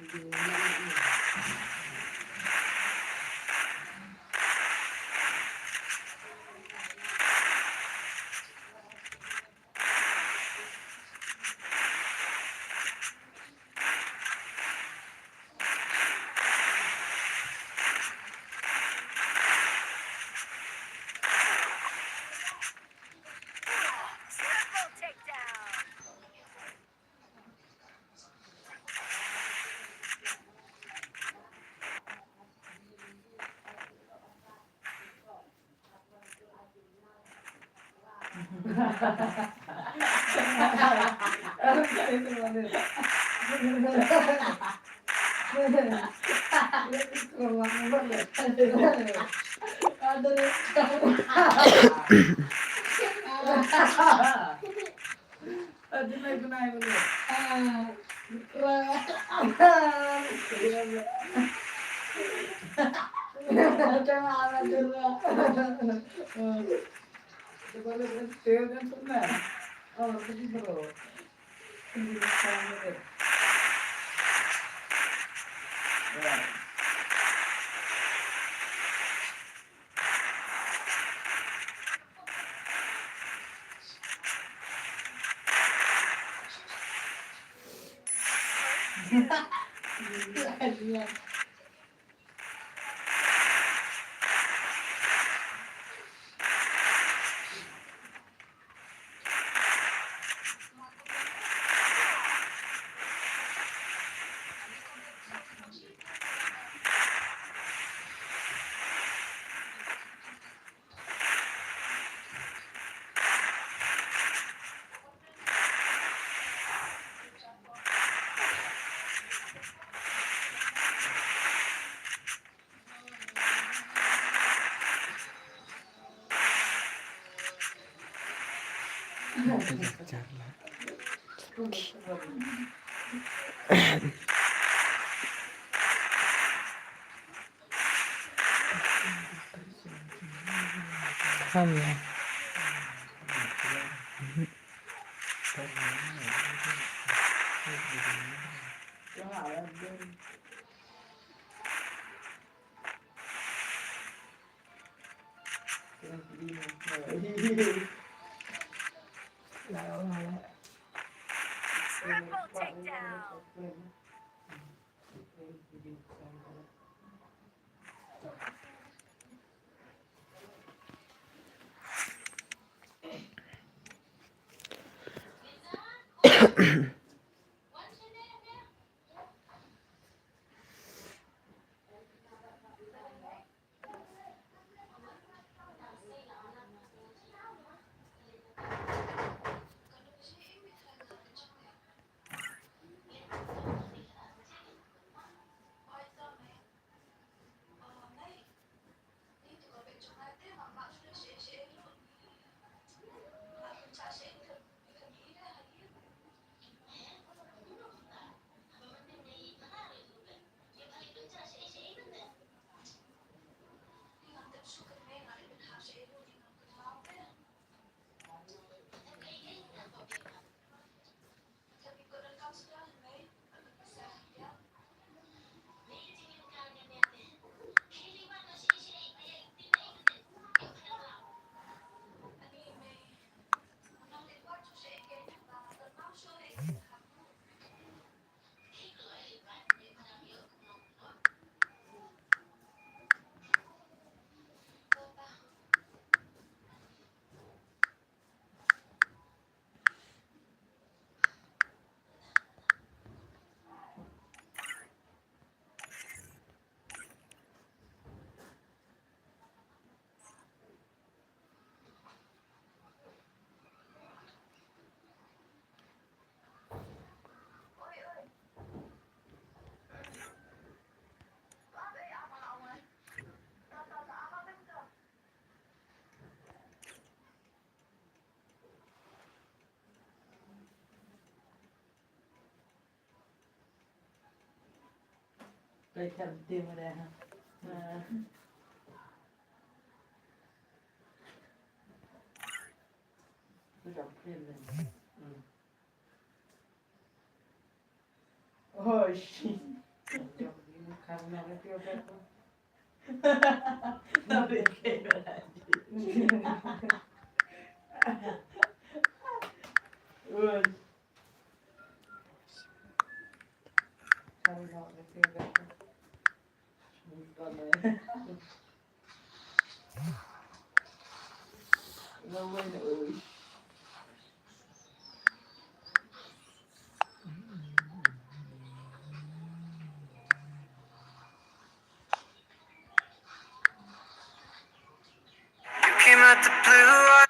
Triple takedown. Hamla. Triple takedown. Đây chậm tìm vào đây hả? À. Tôi đọc thêm này. Ôi, Came out the blue.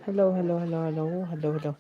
Hello, hello, hello, hello, hello, hello.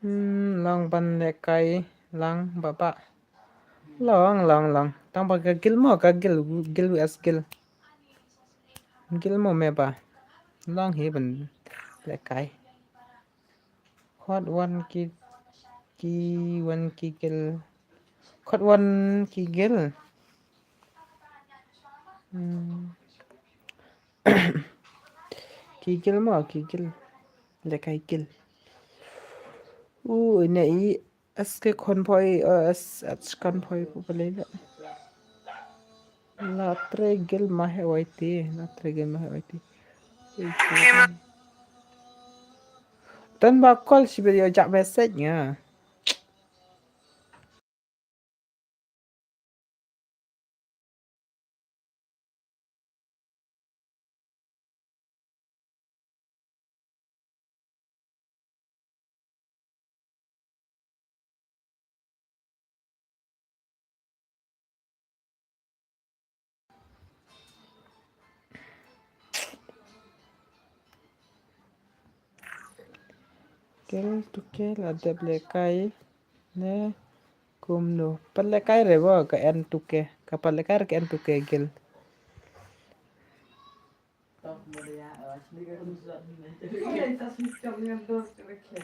Lang ban le kai lang baba. Long. Tang ba gil mo ka gil as gil. Gil mo me ba. Long hi ban le kai. Hot one ki one ki gil. Hot one ki gil. Ki gil mo ki gil. lekay kil nei aske konpoi as konpoi pupalela la tregel mahe waiti la tregel mahe waiti tan bakol si video jak message nya kel tukel ada lekay ne kumno palekay rewa ka en tuke kapalekay ka en tuke gel Tao mo ya, asli ka kung saan na. Kaya sa system nga dos, kaya kaya.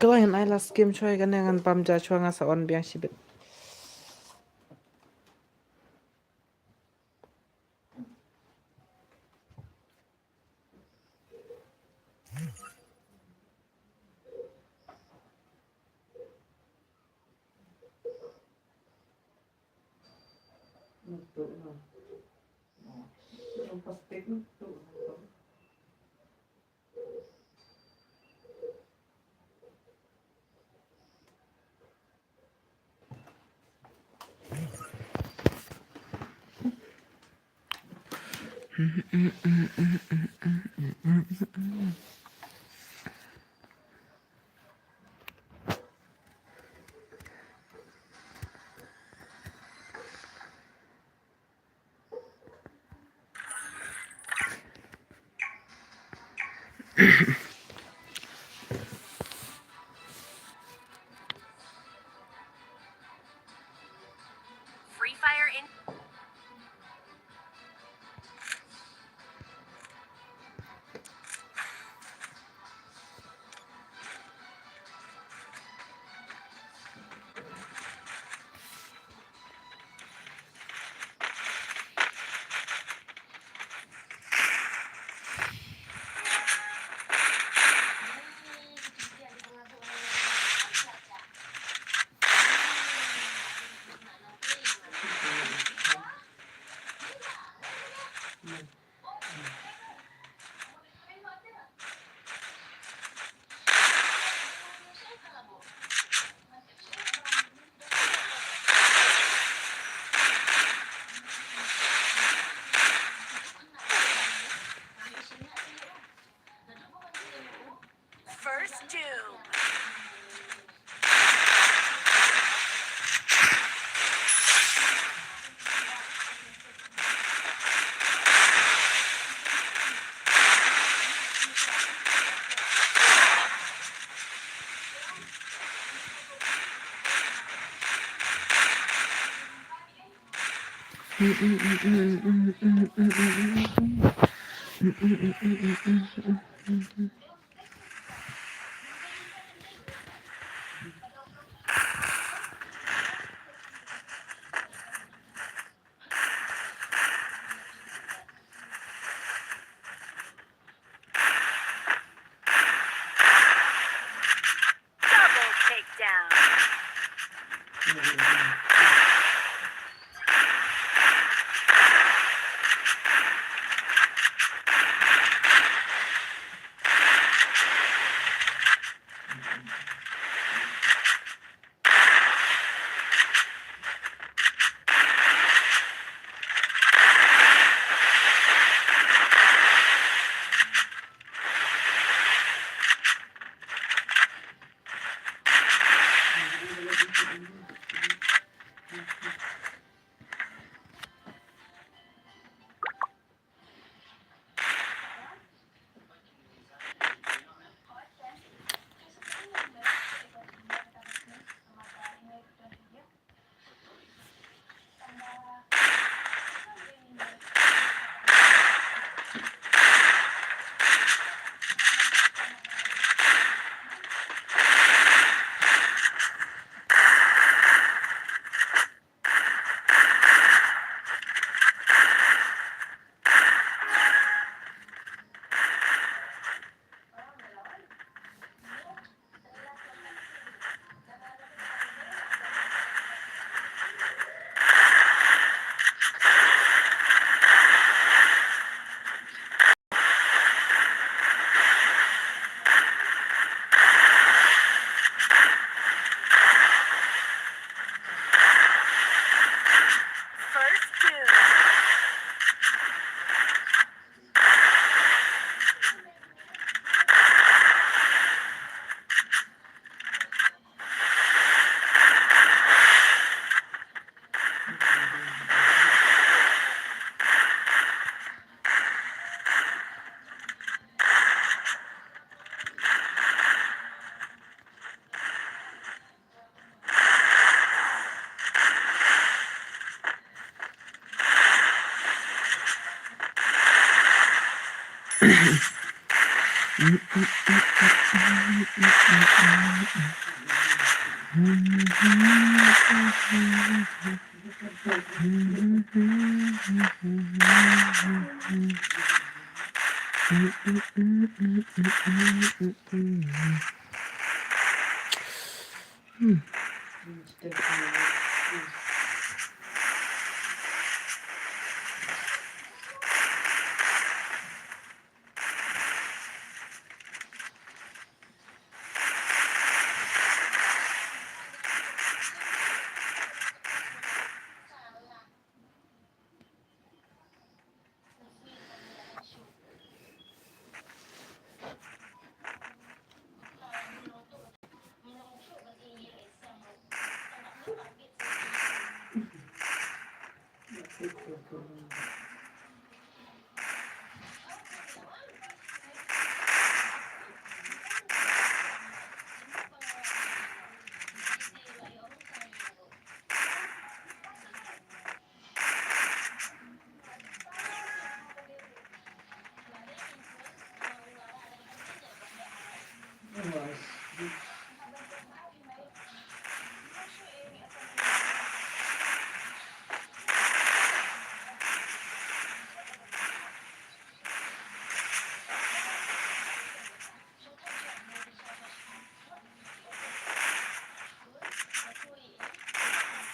kelain ai las game choi kan ngan pamja chuanga sa on biang sibit Free Fire in first doom. First two.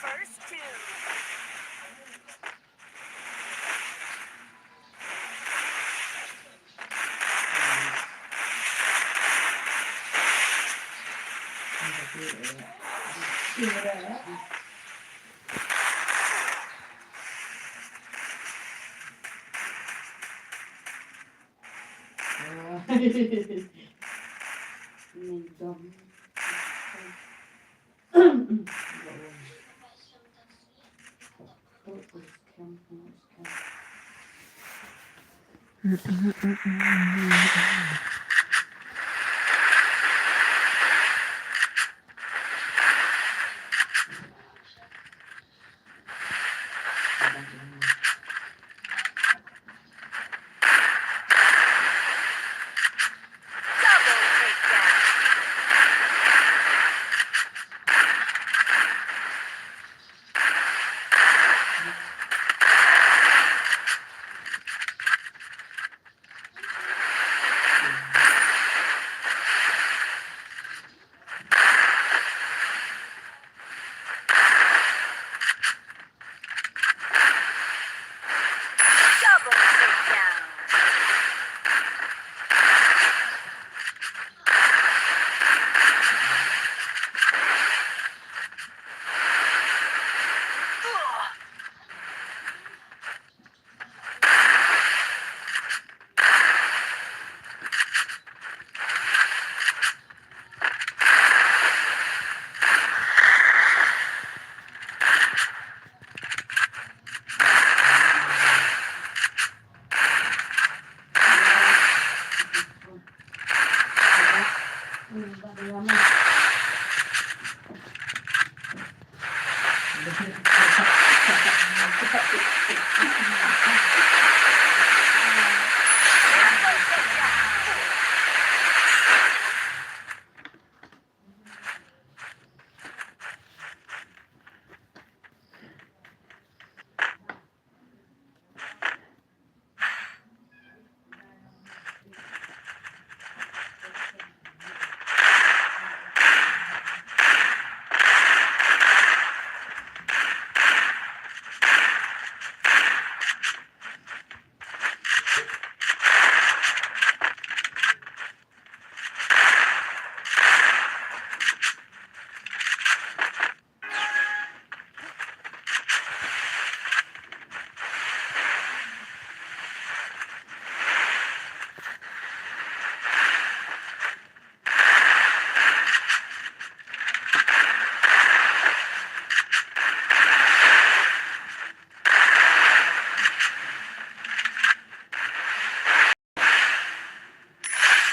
First two. Double takedown.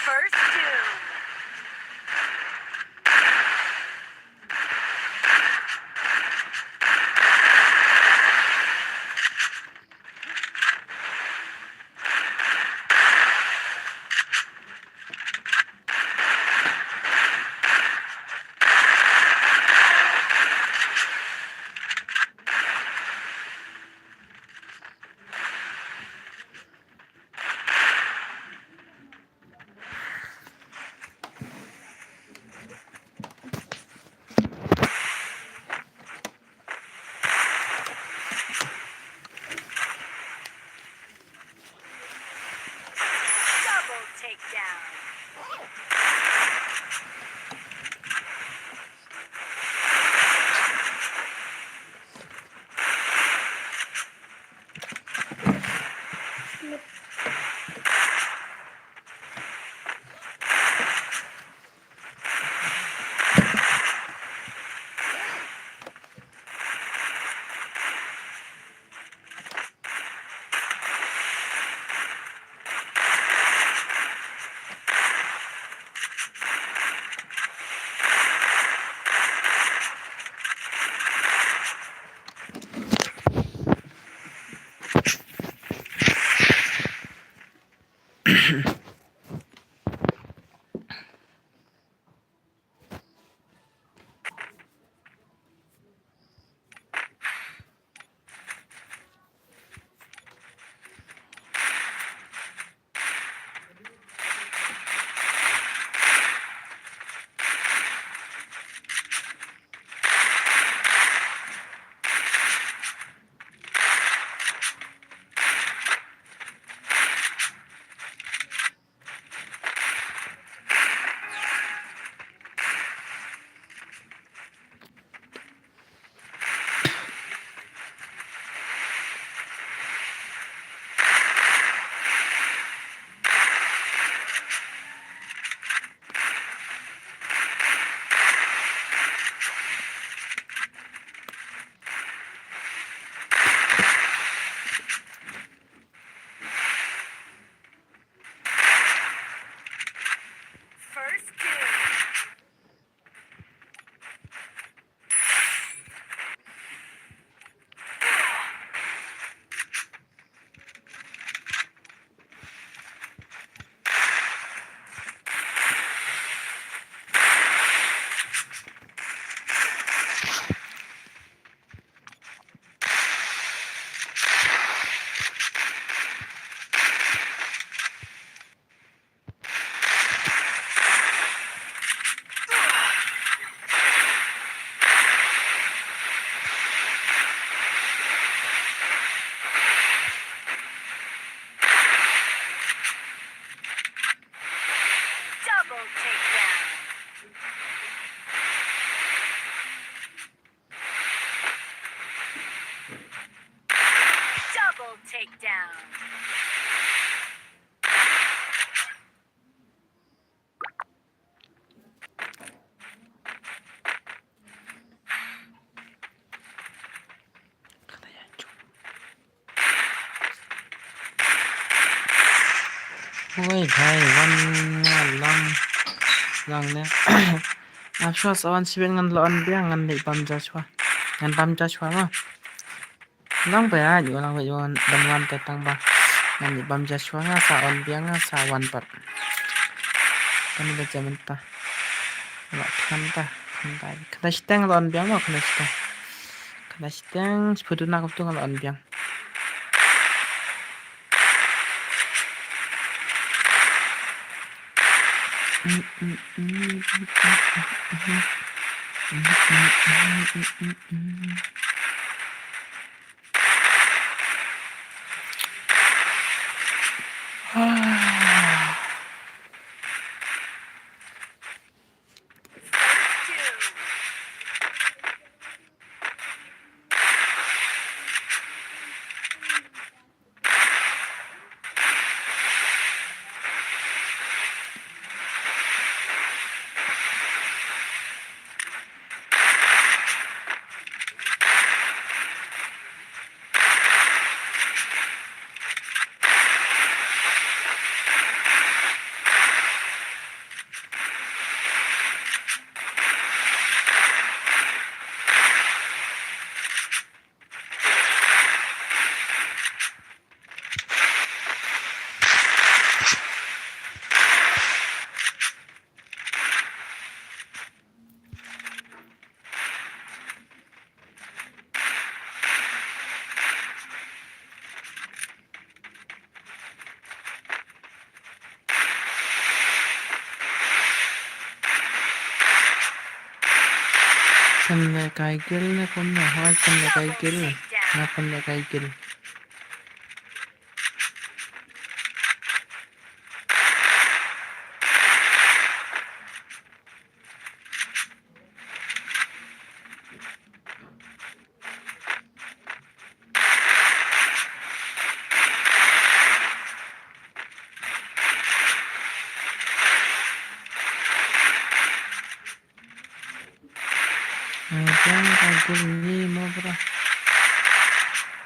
First doom. Double takedown. First doom. Double takedown. Double takedown. Ôi thầy văn lăng lăng nè áp suất awan siben ngan lo an bia ngan dei pam ja chwa Ngan bam Joshua ma. Long ba ya ju long ba ju ban wan te tang ba. Ngan di bam Joshua nga sa on biang nga sa wan pat. Kan ba jaman ta. Wa kan ta. Kan ta. Kada steng lon biang ma kada steng. Kada steng seputu nak tu ngalon biang. Kan kai gil na kon na ha kan kai gil. Na kan kai gil. Biang kai gil ni mo bra.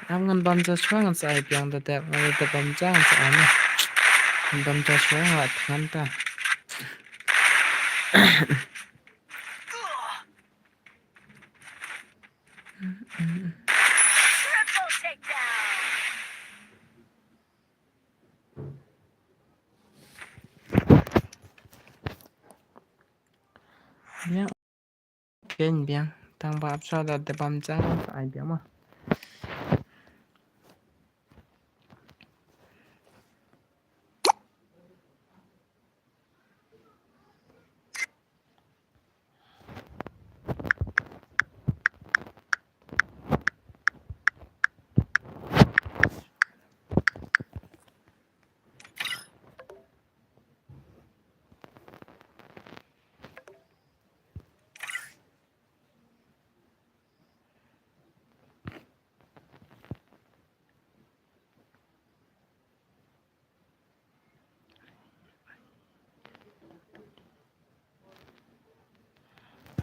Am ngan bam Joshua ngan sa biang da da ngan da bam jang sa ani. Bam Joshua wa kan ta. Triple takedown. Biang ken biang tang ba sa da da bam jang sa ai biang ma.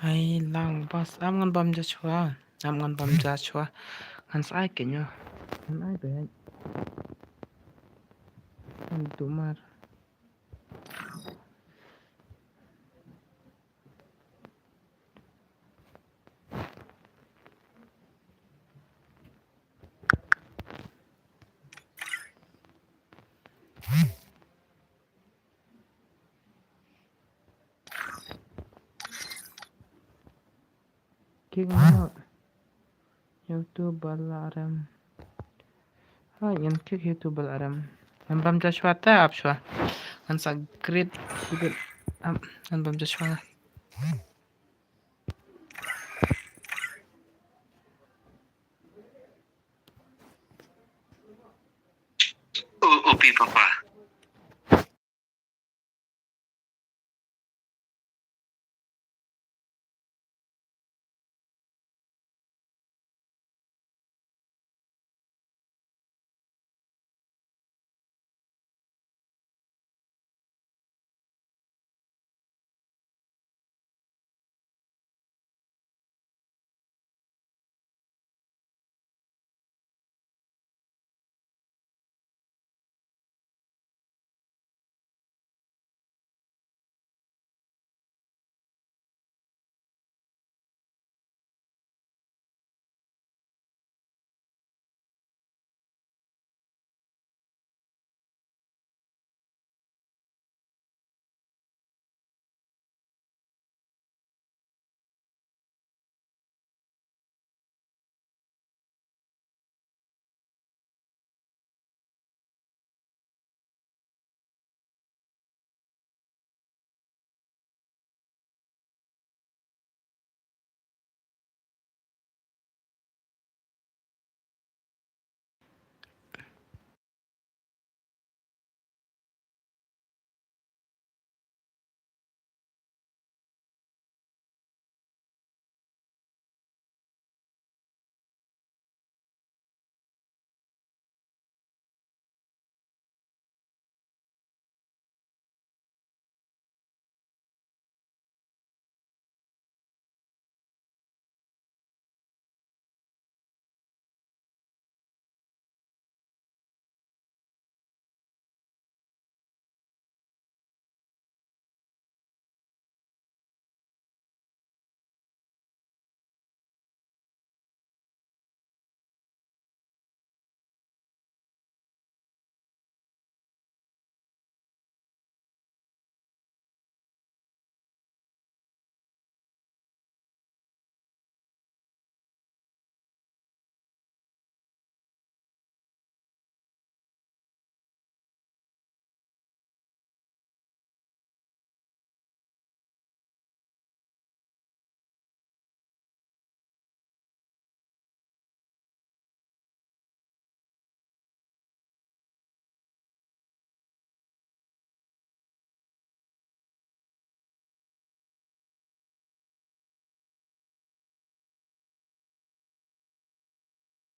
Ai lang bas am ngan bam Joshua. Am ngan bam Joshua. Kan sa ai ken yo. Kan ai be. Kan tu mar. King mo. YouTube balaram. Ha yan kik YouTube balaram. An bam Joshua ta ap shwa. An sa great good an bam Joshua. Upi papa.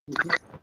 Ito.